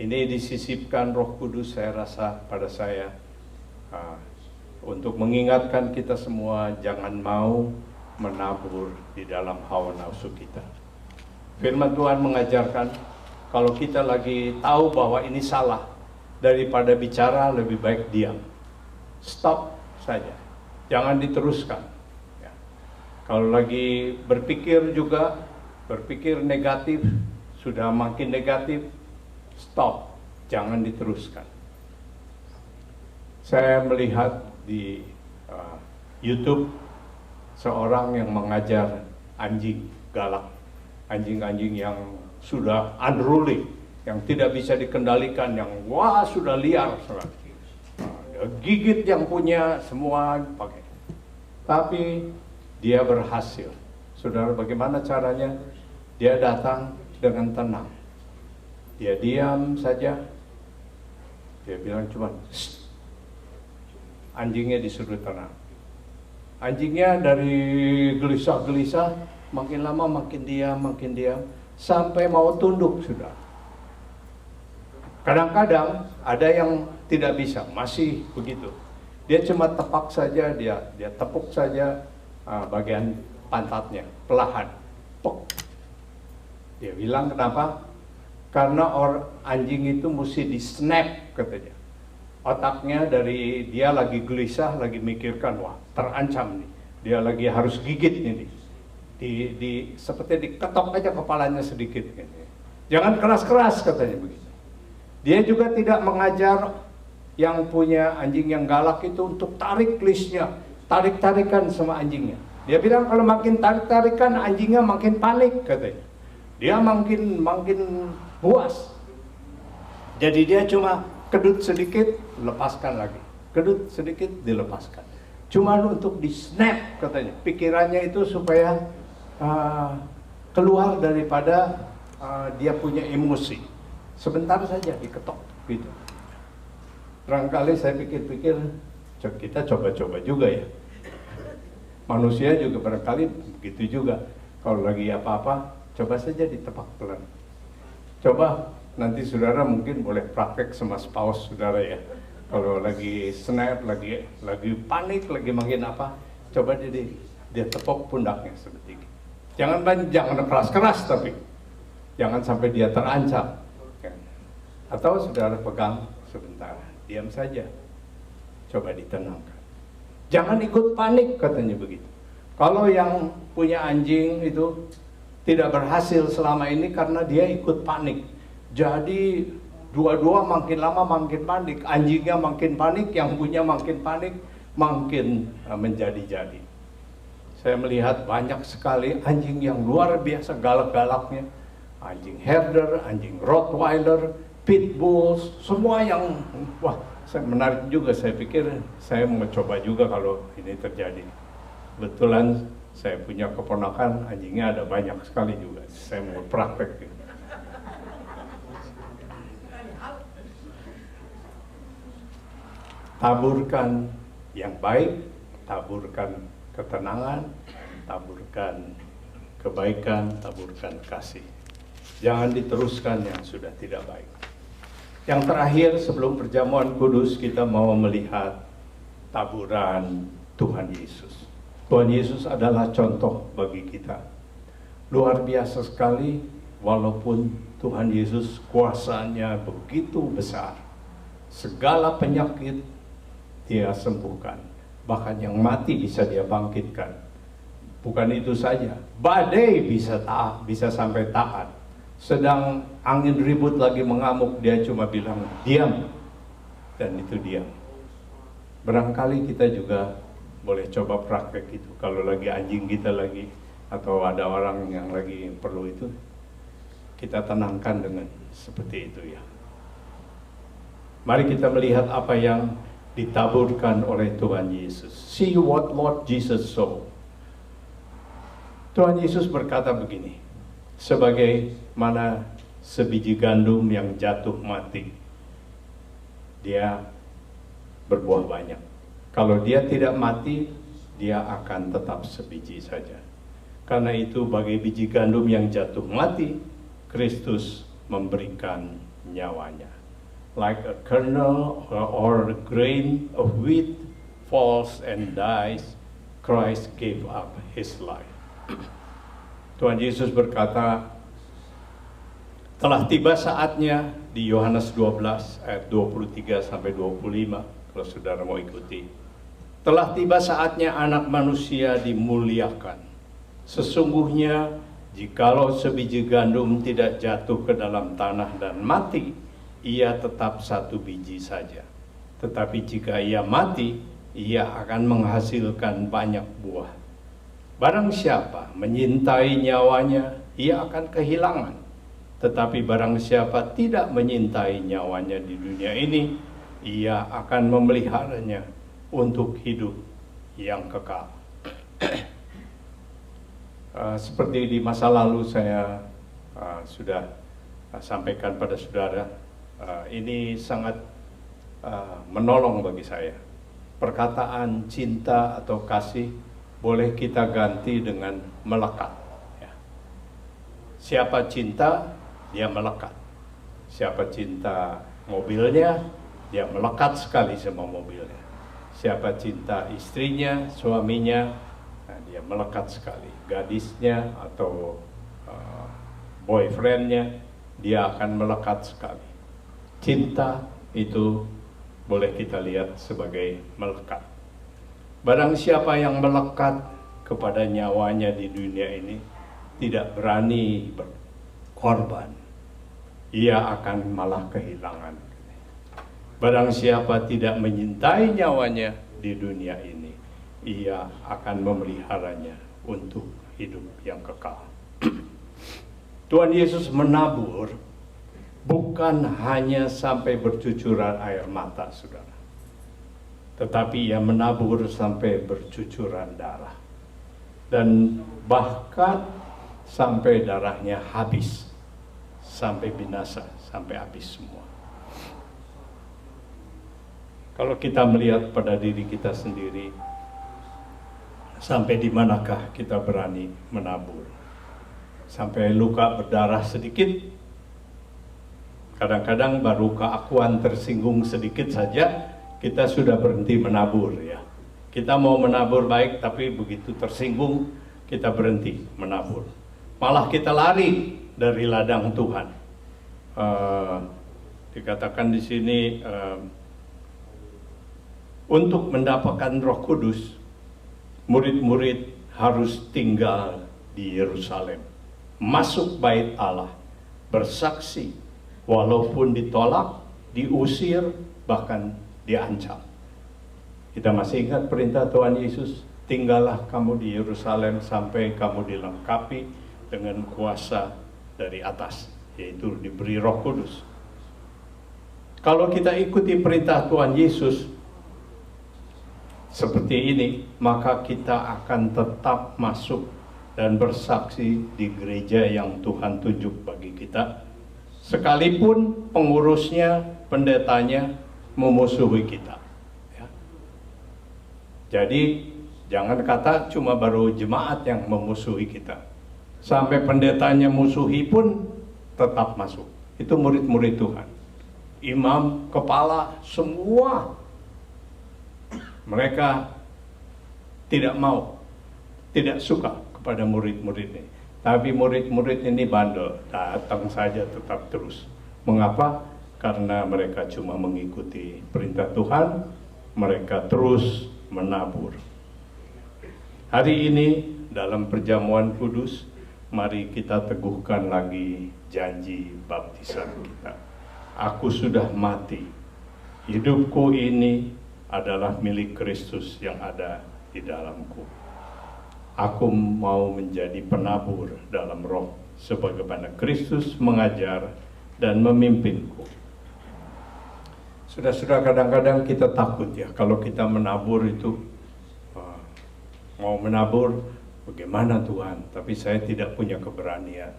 Ini disisipkan Roh Kudus saya rasa pada saya untuk mengingatkan kita semua jangan mau menabur di dalam hawa nafsu kita. Firman Tuhan mengajarkan kalau kita lagi tahu bahwa ini salah, daripada bicara lebih baik diam. Stop saja, jangan diteruskan ya. Kalau lagi berpikir juga, berpikir negatif, sudah makin negatif, stop, jangan diteruskan. Saya melihat di YouTube seorang yang mengajar anjing galak, anjing-anjing yang sudah unruly, yang tidak bisa dikendalikan, yang wah sudah liar sekali. Gigit yang punya semua pakai. Tapi dia berhasil. Saudara, bagaimana caranya? Dia datang dengan tenang. Dia diam saja. Dia bilang cuma, anjingnya disuruh tenang. Anjingnya dari gelisah-gelisah, makin lama makin diam, sampai mau tunduk sudah. Kadang-kadang ada yang tidak bisa, masih begitu. Dia cuma tepak saja, dia tepuk saja bagian pantatnya, perlahan. Pok. Dia bilang kenapa? Karena anjing itu mesti di snap katanya. Otaknya dari dia lagi gelisah, lagi mikirkan, wah terancam nih. Dia lagi harus gigit ini. Seperti diketok aja kepalanya sedikit. Jangan keras-keras katanya begitu. Dia juga tidak mengajar yang punya anjing yang galak itu untuk tarik leashnya, tarik-tarikan sama anjingnya. Dia bilang kalau makin tarik-tarikan anjingnya makin panik katanya. Dia makin puas. Jadi dia cuma kedut sedikit, lepaskan lagi. Kedut sedikit, dilepaskan. Cuma untuk di snap katanya. Pikirannya itu supaya keluar daripada dia punya emosi. Sebentar saja diketok gitu. Barangkali saya pikir-pikir kita coba-coba juga ya. Manusia juga barangkali begitu juga. Kalau lagi apa-apa, coba saja ditepak pelan. Coba nanti saudara mungkin boleh praktek sama spouse saudara ya. Kalau lagi snap, lagi panik, lagi makin apa, coba dia tepuk pundaknya sedikit. Jangan keras-keras tapi jangan sampai dia terancam. Atau saudara pegang sebentar, diam saja, coba ditenangkan. Jangan ikut panik katanya begitu. Kalau yang punya anjing itu tidak berhasil selama ini karena dia ikut panik. Jadi dua-dua makin lama makin panik, anjingnya makin panik, yang punya makin panik, makin menjadi-jadi. Saya melihat banyak sekali anjing yang luar biasa galak-galaknya. Anjing herder, anjing rottweiler, pitbulls, semua yang menarik juga. Saya pikir saya mau coba juga kalau ini terjadi. Kebetulan saya punya keponakan, anjingnya ada banyak sekali juga. Saya mau praktek. Taburkan yang baik, taburkan ketenangan, taburkan kebaikan, taburkan kasih. Jangan diteruskan yang sudah tidak baik. Yang terakhir sebelum perjamuan kudus kita mau melihat taburan Tuhan Yesus. Tuhan Yesus adalah contoh bagi kita. Luar biasa sekali walaupun Tuhan Yesus kuasanya begitu besar. Segala penyakit dia sembuhkan. Bahkan yang mati bisa dia bangkitkan. Bukan itu saja, badai bisa sampai taat. Sedang angin ribut lagi mengamuk, dia cuma bilang diam, dan itu diam. Barangkali kita juga boleh coba praktek itu. Kalau lagi anjing kita lagi, atau ada orang yang lagi perlu itu, kita tenangkan dengan seperti itu ya. Mari kita melihat apa yang ditaburkan oleh Tuhan Yesus. See what Lord Jesus saw. Tuhan Yesus berkata begini, sebagaimana sebiji gandum yang jatuh mati, dia berbuah banyak. Kalau dia tidak mati, dia akan tetap sebiji saja. Karena itu bagi biji gandum yang jatuh mati, Kristus memberikan nyawanya. Like a kernel or a grain of wheat falls and dies, Christ gave up his life. Tuhan Yesus berkata, telah tiba saatnya di Yohanes 12 ayat 23 sampai 25, kalau saudara mau ikuti. Telah tiba saatnya anak manusia dimuliakan. Sesungguhnya jikalau sebiji gandum tidak jatuh ke dalam tanah dan mati, ia tetap satu biji saja. Tetapi jika ia mati, ia akan menghasilkan banyak buah. Barang siapa menyintai nyawanya, ia akan kehilangan. Tetapi barang siapa tidak menyintai nyawanya di dunia ini, ia akan memeliharanya untuk hidup yang kekal. Seperti di masa lalu saya sudah sampaikan pada saudara, ini sangat menolong bagi saya. perkataan cinta atau kasih boleh kita ganti dengan melekat. Ya. Siapa cinta, dia melekat. Siapa cinta mobilnya, dia melekat sekali sama mobilnya. Siapa cinta istrinya, suaminya, nah dia melekat sekali. Gadisnya atau boyfriendnya, dia akan melekat sekali. Cinta itu boleh kita lihat sebagai melekat. Barang siapa yang melekat kepada nyawanya di dunia ini, tidak berani berkorban, ia akan malah kehilangan. Barang siapa tidak menyintai nyawanya di dunia ini, ia akan memeliharanya untuk hidup yang kekal. Tuhan Yesus menabur bukan hanya sampai bercucuran air mata, saudara, tetapi ia menabur sampai bercucuran darah, dan bahkan sampai darahnya habis, sampai binasa, sampai habis semua. Kalau kita melihat pada diri kita sendiri, sampai di manakah kita berani menabur? Sampai luka berdarah sedikit, kadang-kadang baru keakuan tersinggung sedikit saja, kita sudah berhenti menabur ya. Kita mau menabur baik, tapi begitu tersinggung, kita berhenti menabur. Malah kita lari dari ladang Tuhan. Dikatakan di sini, untuk mendapatkan Roh Kudus, murid-murid harus tinggal di Yerusalem, masuk bait Allah, bersaksi, walaupun ditolak, diusir, bahkan diancam. Kita masih ingat perintah Tuhan Yesus, tinggallah kamu di Yerusalem sampai kamu dilengkapi dengan kuasa dari atas, yaitu diberi Roh Kudus. Kalau kita ikuti perintah Tuhan Yesus seperti ini, maka kita akan tetap masuk dan bersaksi di gereja yang Tuhan tunjuk bagi kita, sekalipun pengurusnya, pendetanya memusuhi kita ya. Jadi jangan kata cuma baru jemaat yang memusuhi kita, sampai pendetanya musuhi pun tetap masuk. Itu murid-murid Tuhan, imam, kepala, semua mereka tidak mau, tidak suka kepada murid-murid ini. Tapi murid-murid ini bandel, datang saja tetap terus. Mengapa? Karena mereka cuma mengikuti perintah Tuhan, mereka terus menabur. Hari ini dalam perjamuan kudus, mari kita teguhkan lagi janji baptisan kita. Aku sudah mati, hidupku ini adalah milik Kristus yang ada di dalamku. Aku mau menjadi penabur dalam roh, sebagaimana Kristus mengajar dan memimpinku. Sudah kadang-kadang kita takut ya, kalau kita menabur itu, mau menabur, bagaimana Tuhan, tapi saya tidak punya keberanian.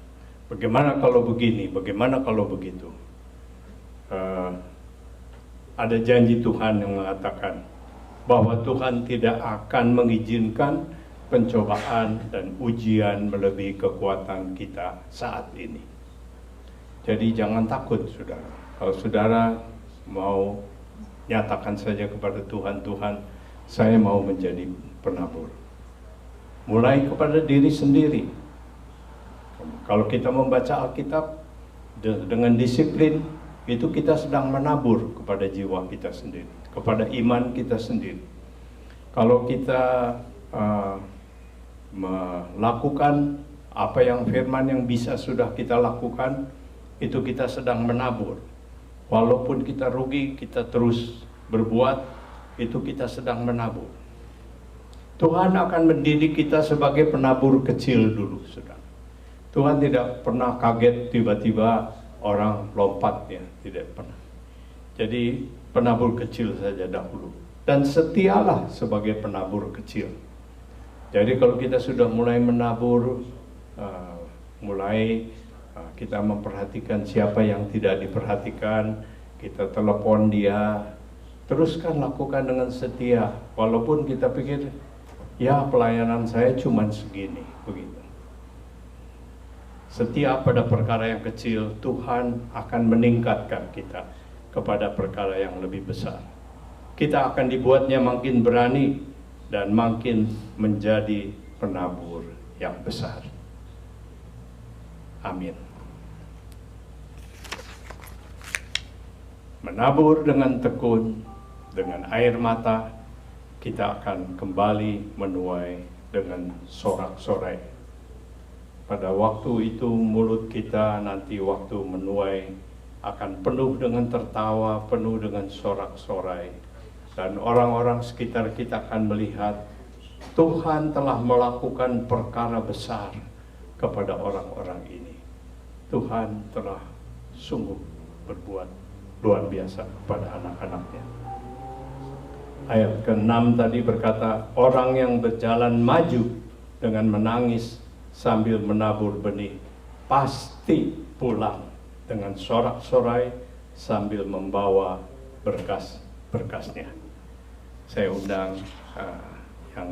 Bagaimana kalau begini, bagaimana kalau begitu. Ada janji Tuhan yang mengatakan bahwa Tuhan tidak akan mengizinkan pencobaan dan ujian melebihi kekuatan kita saat ini. Jadi jangan takut, saudara. Kalau saudara mau nyatakan saja kepada Tuhan, Tuhan, saya mau menjadi penabur. Mulai kepada diri sendiri. Kalau kita membaca Alkitab dengan disiplin, itu kita sedang menabur kepada jiwa kita sendiri, kepada iman kita sendiri. Kalau kita melakukan apa yang firman yang bisa sudah kita lakukan, itu kita sedang menabur. Walaupun kita rugi, kita terus berbuat, itu kita sedang menabur. Tuhan akan mendidik kita sebagai penabur kecil dulu, saudara. Tuhan tidak pernah kaget tiba-tiba orang lompat ya, tidak pernah. Jadi penabur kecil saja dahulu, dan setialah sebagai penabur kecil. Jadi kalau kita sudah mulai menabur, kita memperhatikan siapa yang tidak diperhatikan, kita telepon dia, teruskan lakukan dengan setia, walaupun kita pikir, ya pelayanan saya cuma segini, begitu. Setia pada perkara yang kecil, Tuhan akan meningkatkan kita kepada perkara yang lebih besar. Kita akan dibuatnya makin berani dan makin menjadi penabur yang besar. Amin. Menabur dengan tekun, dengan air mata, kita akan kembali menuai dengan sorak-sorai. Pada waktu itu mulut kita nanti waktu menuai akan penuh dengan tertawa, penuh dengan sorak-sorai. Dan orang-orang sekitar kita akan melihat Tuhan telah melakukan perkara besar kepada orang-orang ini. Tuhan telah sungguh berbuat luar biasa kepada anak-anaknya. Ayat ke-6 tadi berkata, orang yang berjalan maju dengan menangis sambil menabur benih, pasti pulang dengan sorak-sorai sambil membawa berkas-berkasnya. Saya undang yang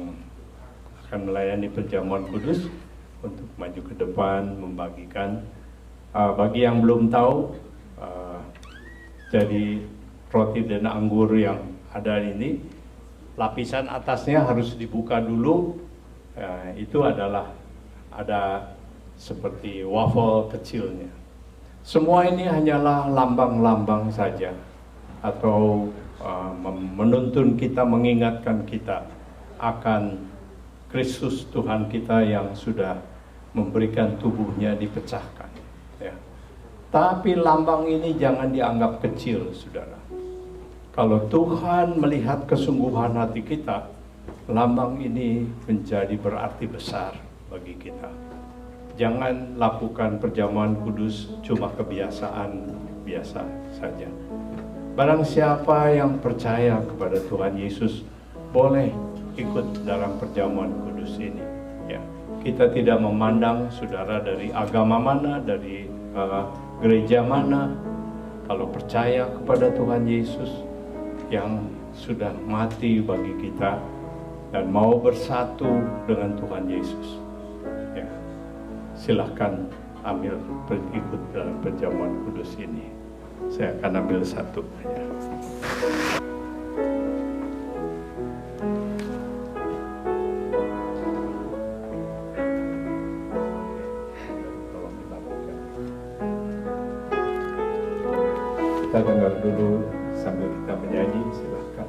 akan melayani perjamuan kudus untuk maju ke depan membagikan. Bagi yang belum tahu, jadi roti dan anggur yang ada ini, lapisan atasnya harus dibuka dulu. Itu adalah ada seperti waffle kecilnya. Semua ini hanyalah lambang-lambang saja, atau menuntun kita, mengingatkan kita akan Kristus Tuhan kita yang sudah memberikan tubuhnya dipecahkan. Ya. Tapi lambang ini jangan dianggap kecil, saudara. Kalau Tuhan melihat kesungguhan hati kita, lambang ini menjadi berarti besar bagi kita. Jangan lakukan perjamuan kudus cuma kebiasaan biasa saja. Barang siapa yang percaya kepada Tuhan Yesus boleh ikut dalam perjamuan kudus ini. Ya, kita tidak memandang saudara dari agama mana, dari gereja mana. Kalau percaya kepada Tuhan Yesus yang sudah mati bagi kita dan mau bersatu dengan Tuhan Yesus, ya, silahkan ikut dalam perjamuan kudus ini. Saya akan ambil satu. Ya. Kita dengar dulu sambil kita menyanyi, silahkan.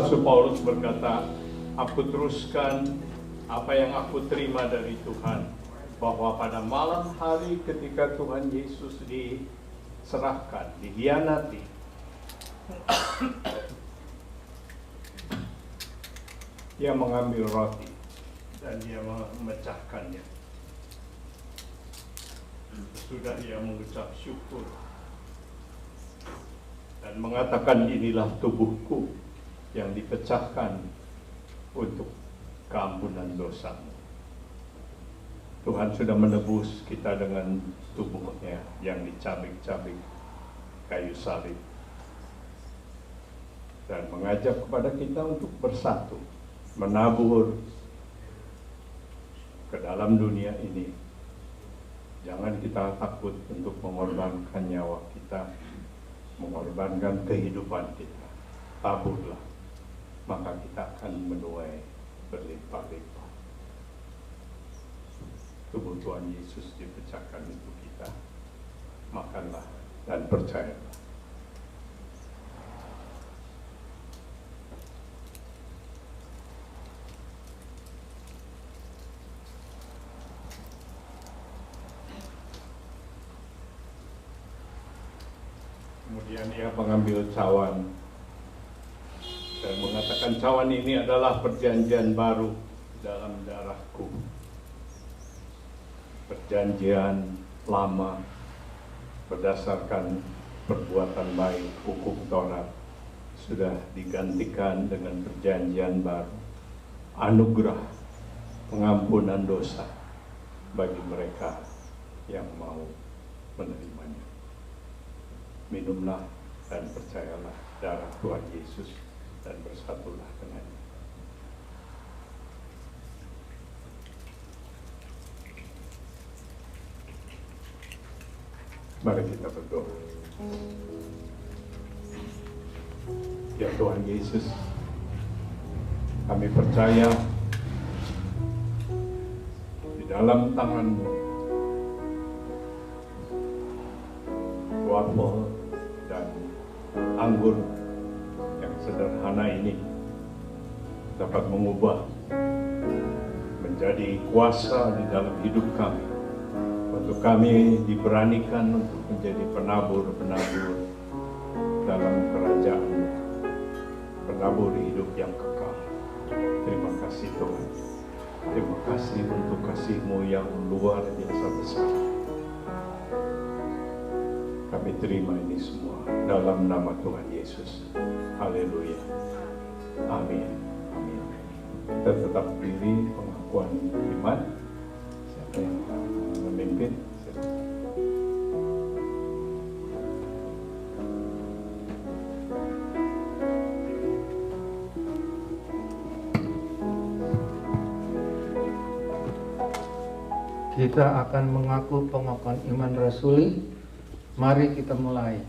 Rasul Paulus berkata, aku teruskan apa yang aku terima dari Tuhan, bahwa pada malam hari ketika Tuhan Yesus diserahkan, dihianati, Dia mengambil roti dan Dia memecahkannya. Sudah Dia mengucap syukur dan mengatakan, inilah tubuhku yang dipecahkan untuk keampunan dosamu. Tuhan sudah menebus kita dengan tubuhnya yang dicabik-cabik kayu salib dan mengajak kepada kita untuk bersatu, menabur ke dalam dunia ini. Jangan kita takut untuk mengorbankan nyawa kita, mengorbankan kehidupan kita. Taburlah, maka kita akan menuai berlimpah-limpah. Tubuh Tuhan Yesus dipecahkan untuk kita. Makanlah dan percayalah. Kemudian Dia mengambil cawan dan mengatakan, cawan ini adalah perjanjian baru dalam darahku. Perjanjian lama berdasarkan perbuatan baik, hukum Taurat, sudah digantikan dengan perjanjian baru, anugerah pengampunan dosa bagi mereka yang mau menerimanya. Minumlah dan percayalah darah Tuhan Yesus dan bersatulah dengannya. Mari kita berdoa. Ya Tuhan Yesus, kami percaya di dalam tangan-Mu wafel dan anggur yang sederhana ini dapat mengubah menjadi kuasa di dalam hidup kami, untuk kami diberanikan untuk menjadi penabur-penabur dalam kerajaan, penabur hidup yang kekal. Terima kasih Tuhan. Terima kasih untuk kasih-Mu yang luar biasa besar. Kami terima ini semua dalam nama Tuhan Yesus. Haleluya. Amin. Amin. Kita tetap berdiri, pengakuan iman. Siapa yang memimpin? Kita akan mengaku pengakuan iman rasuli. Mari kita mulai.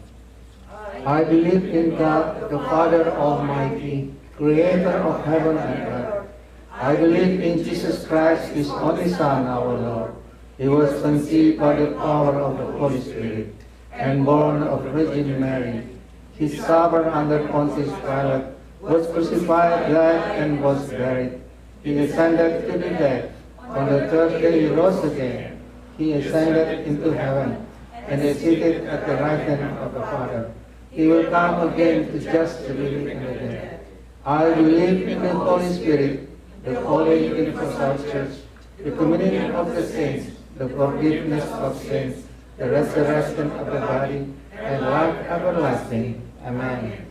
I believe in God, the Father Almighty, Creator of heaven and earth. I believe in Jesus Christ, His only Son, our Lord. He was conceived by the power of the Holy Spirit and born of Virgin Mary. He suffered under Pontius Pilate, was crucified, died, and was buried. He descended to the dead. On the third day He rose again. He ascended into heaven and is seated at the right hand of the Father. He will come again to judge the living and the dead. I believe in the Holy Spirit, the Holy Universal Church, the communion of the saints, the forgiveness of sins, the resurrection of the body, and life everlasting. Amen.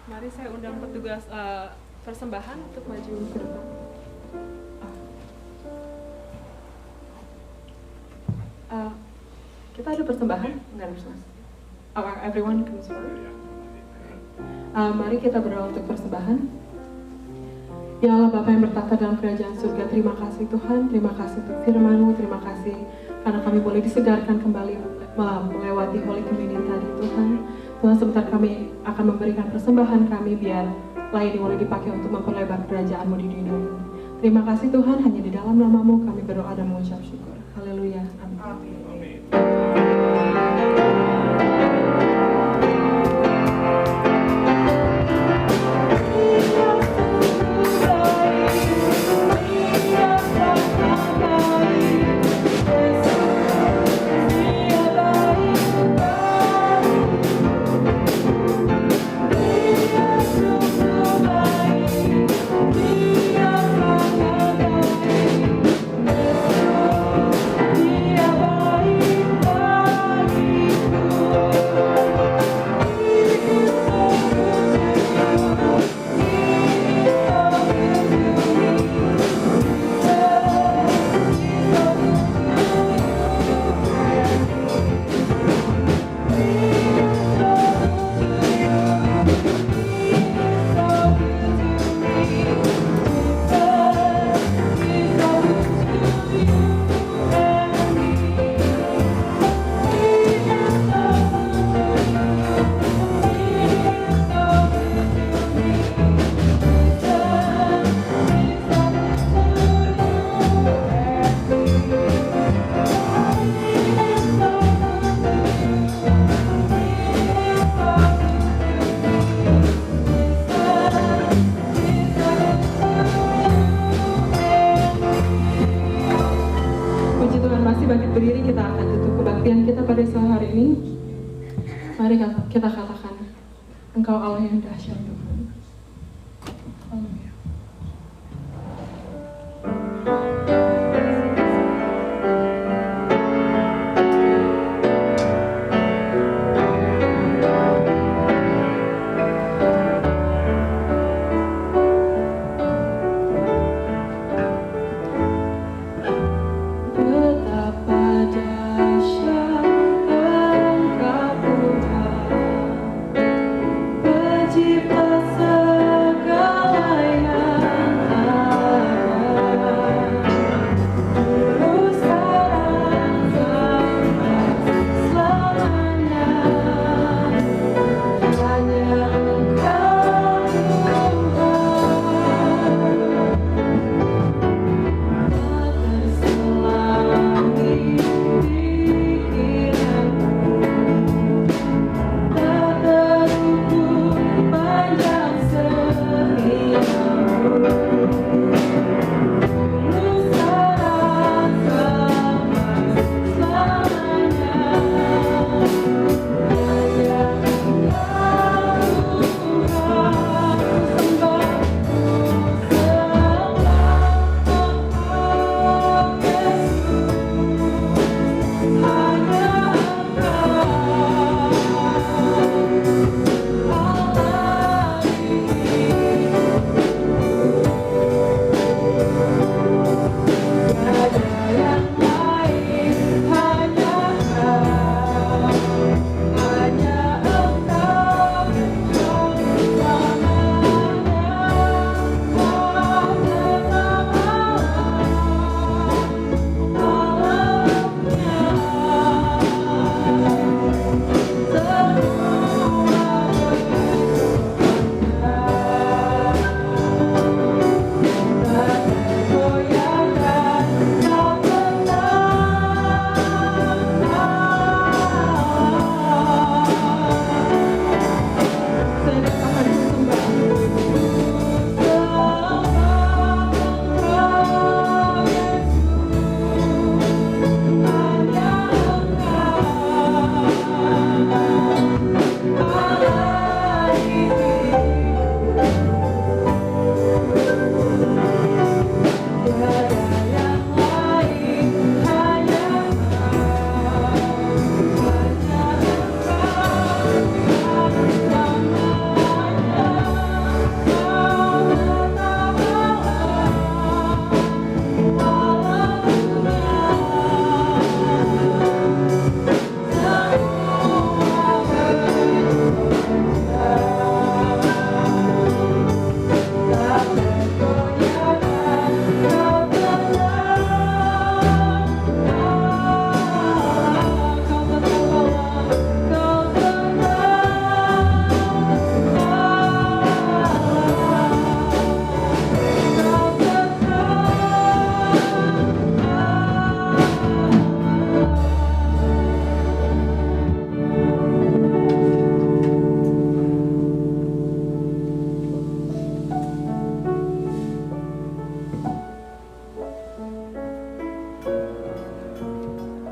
Mari saya undang petugas persembahan untuk maju ke depan. Kita ada persembahan? Enggak ada persembahan. Everyone comes forward. Mari kita berdoa untuk persembahan. Ya Allah Bapa yang bertata dalam kerajaan surga, terima kasih Tuhan, terima kasih untuk firman-Mu, terima kasih karena kami boleh disegarkan kembali melewati Holy Communion tadi Tuhan. Tuhan, sebentar kami akan memberikan persembahan kami biar lain boleh dipakai untuk memperlebar kerajaan-Mu di dunia ini. Terima kasih Tuhan, hanya di dalam nama-Mu kami berdoa dan mengucap syukur. Haleluya. Amin. Amin. kita katakan, Engkau Allah yang dahsyat Tuhan. Haleluya.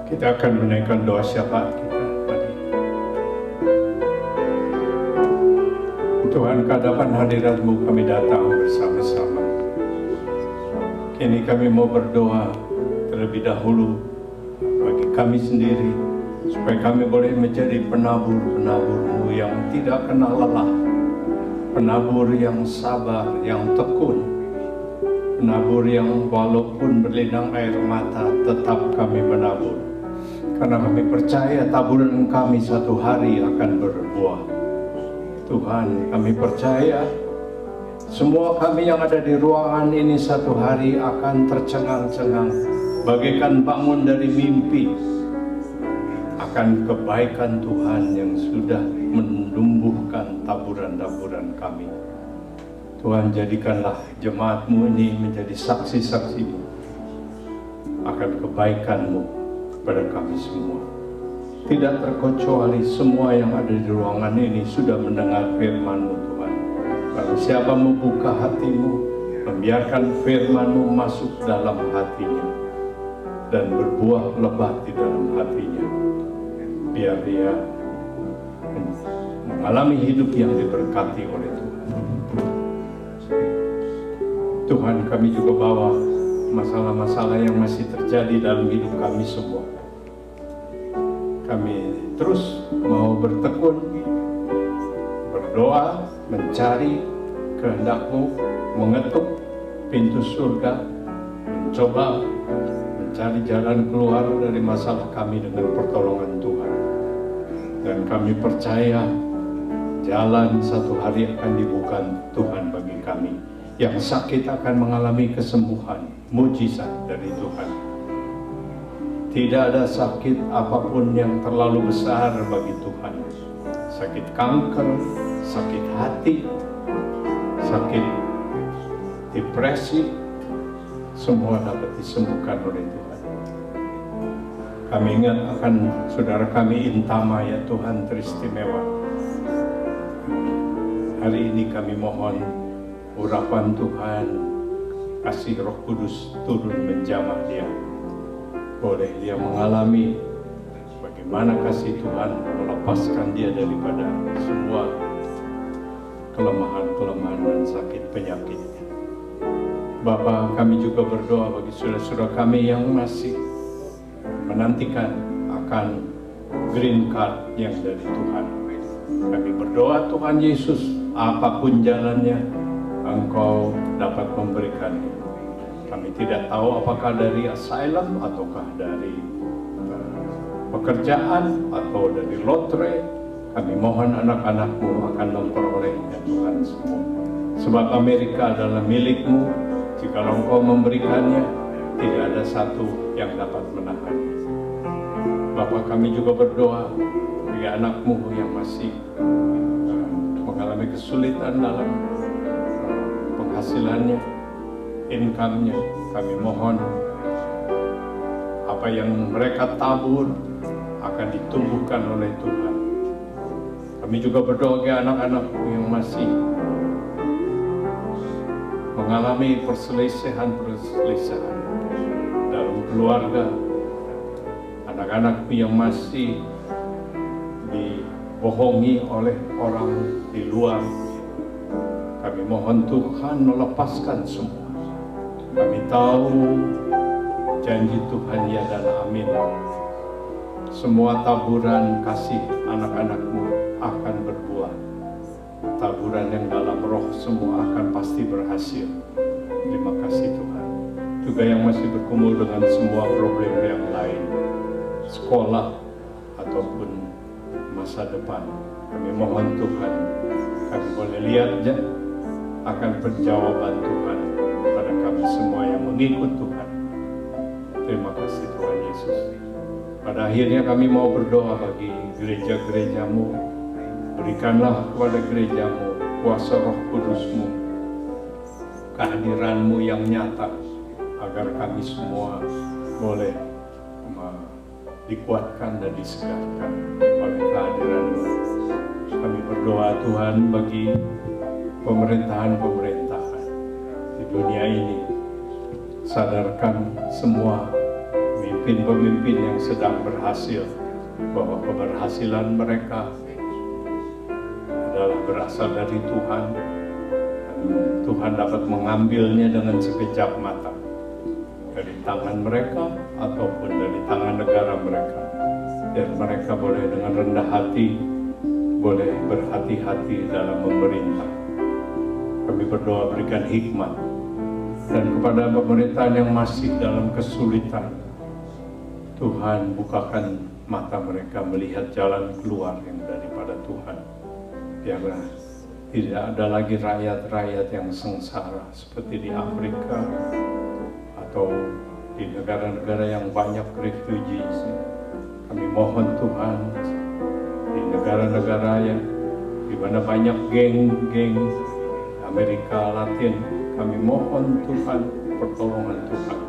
Kita akan menaikkan doa syafaat kita tadi. Tuhan, ke hadapan hadirat-Mu kami datang bersama-sama. Kini kami mau berdoa terlebih dahulu bagi kami sendiri, supaya kami boleh menjadi penabur-penabur-Mu yang tidak kenal lelah, penabur yang sabar, yang tekun, penabur yang walaupun berlinang air mata tetap kami menabur. Karena kami percaya taburan kami satu hari akan berbuah. Tuhan, kami percaya semua kami yang ada di ruangan ini satu hari akan tercengang-cengang, bagaikan bangun dari mimpi, akan kebaikan Tuhan yang sudah menumbuhkan taburan-taburan kami. Tuhan, jadikanlah jemaat-Mu ini menjadi saksi-saksi-Mu akan kebaikan-Mu pada kami semua. Tidak terkecuali semua yang ada di ruangan ini sudah mendengar firman-Mu, Tuhan. Lalu siapa membuka hatimu, membiarkan firman-Mu masuk dalam hatinya dan berbuah lebat di dalam hatinya, biar dia mengalami hidup yang diberkati oleh Tuhan. Tuhan, kami juga bawa masalah-masalah yang masih terjadi dalam hidup kami semua. Kami terus mau bertekun, berdoa, mencari kehendak-Mu, mengetuk pintu surga, mencoba mencari jalan keluar dari masalah kami dengan pertolongan Tuhan. Dan kami percaya jalan satu hari akan dibuka Tuhan bagi kami. Yang sakit akan mengalami kesembuhan, mujizat dari Tuhan. Tidak ada sakit apapun yang terlalu besar bagi Tuhan. Sakit kanker, sakit hati, sakit depresi, semua dapat disembuhkan oleh Tuhan. Kami ingat akan saudara kami Intama, ya Tuhan, teristimewa. Hari ini kami mohon urapan Tuhan, kasih Roh Kudus turun menjamah dia. Boleh dia mengalami bagaimana kasih Tuhan melepaskan dia daripada semua kelemahan-kelemahan dan sakit penyakit. Bapa, kami juga berdoa bagi saudara-saudara kami yang masih menantikan akan green card yang dari Tuhan. Kami berdoa Tuhan Yesus, apapun jalannya, Engkau dapat memberikannya. Kami tidak tahu apakah dari asylum ataukah dari pekerjaan atau dari lotre. Kami mohon anak-anak-Mu akan memperolehnya Tuhan semua. Sebab Amerika adalah milik-Mu. Jika Engkau memberikannya, tidak ada satu yang dapat menahannya. Bapa, kami juga berdoa bagi anak-Mu yang masih mengalami kesulitan dalam penghasilannya, income-nya. Kami mohon apa yang mereka tabur akan ditumbuhkan oleh Tuhan. Kami juga berdoa bagi anak-anak yang masih mengalami perselisihan dalam keluarga, anak-anak yang masih dibohongi oleh orang di luar. Kami mohon Tuhan melepaskan semua. Kami tahu janji Tuhan ya dan amin. Semua taburan kasih anak-anak-Mu akan berbuah. Taburan yang dalam roh semua akan pasti berhasil. Terima kasih Tuhan. Juga yang masih bergumul dengan semua problem yang lain, sekolah ataupun masa depan, kami mohon Tuhan, kami boleh lihat akan penjawaban Tuhan pada kami semua yang mengikut Tuhan. Terima kasih Tuhan Yesus. Pada akhirnya kami mau berdoa bagi gereja-gereja-Mu. Berikanlah kepada gereja-Mu kuasa Roh Kudus-Mu, kehadiran-Mu yang nyata, agar kami semua boleh dikuatkan dan disegarkan oleh kehadiran-Mu. Kami berdoa Tuhan bagi pemerintahan-pemerintahan di dunia ini. Sadarkan semua pemimpin-pemimpin yang sedang berhasil bahwa keberhasilan mereka adalah berasal dari Tuhan. Tuhan dapat mengambilnya dengan sekejap mata dari tangan mereka ataupun dari tangan negara mereka. Dan mereka boleh dengan rendah hati, boleh berhati-hati dalam memerintah. Kami berdoa berikan hikmat. Dan kepada pemerintahan yang masih dalam kesulitan, Tuhan bukakan mata mereka melihat jalan keluar yang daripada Tuhan. Biarlah tidak ada lagi rakyat-rakyat yang sengsara seperti di Afrika atau di negara-negara yang banyak refugees. Kami mohon Tuhan, di negara-negara yang di mana banyak geng-geng Amerika Latin, kami mohon Tuhan pertolongan Tuhan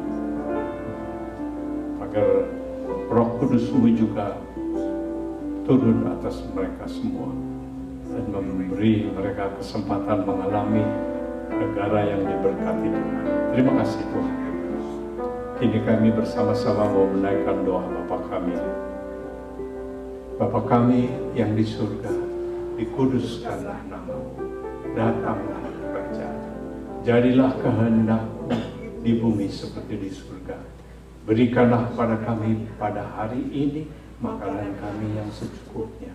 agar Roh Kudus-Mu juga turun atas mereka semua dan memberi mereka kesempatan mengalami negara yang diberkati Tuhan. Terima kasih Tuhan. Kini kami bersama-sama mau menaikkan doa Bapa kami. Bapa kami yang di surga, dikuduskanlah nama-Mu, datanglah kerajaan. Jadilah kehendak-Mu di bumi seperti di surga. Berikanlah pada kami pada hari ini makanan kami yang secukupnya.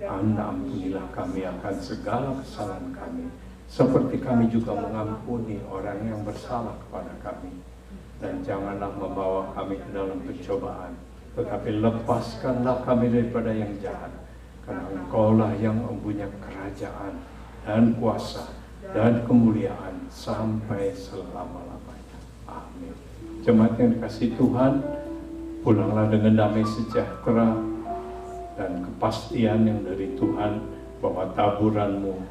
Ampunilah kami akan segala kesalahan kami, seperti kami juga mengampuni orang yang bersalah kepada kami. Dan janganlah membawa kami ke dalam pencobaan, tetapi lepaskanlah kami daripada yang jahat. Karena Engkaulah yang mempunyai kerajaan dan kuasa dan kemuliaan sampai selama-lamanya. Amin. Jemaat yang dikasihi Tuhan, pulanglah dengan damai sejahtera dan kepastian yang dari Tuhan bahwa taburanmu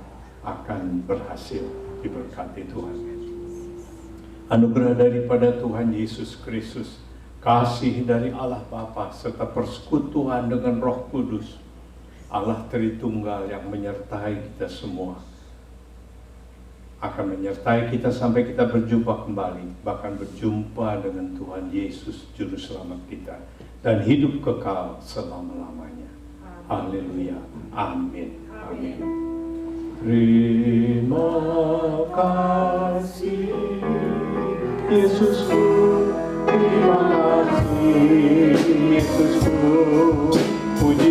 akan berhasil diberkati Tuhan. Anugerah daripada Tuhan Yesus Kristus, kasih dari Allah Bapa serta persekutuan dengan Roh Kudus, Allah Tritunggal yang menyertai kita semua, akan menyertai kita sampai kita berjumpa kembali, bahkan berjumpa dengan Tuhan Yesus Juru Selamat kita, dan hidup kekal selama-lamanya. Haleluya. Amin. Amin. Terima kasih Yesusku, terima kasih Yesusku, puji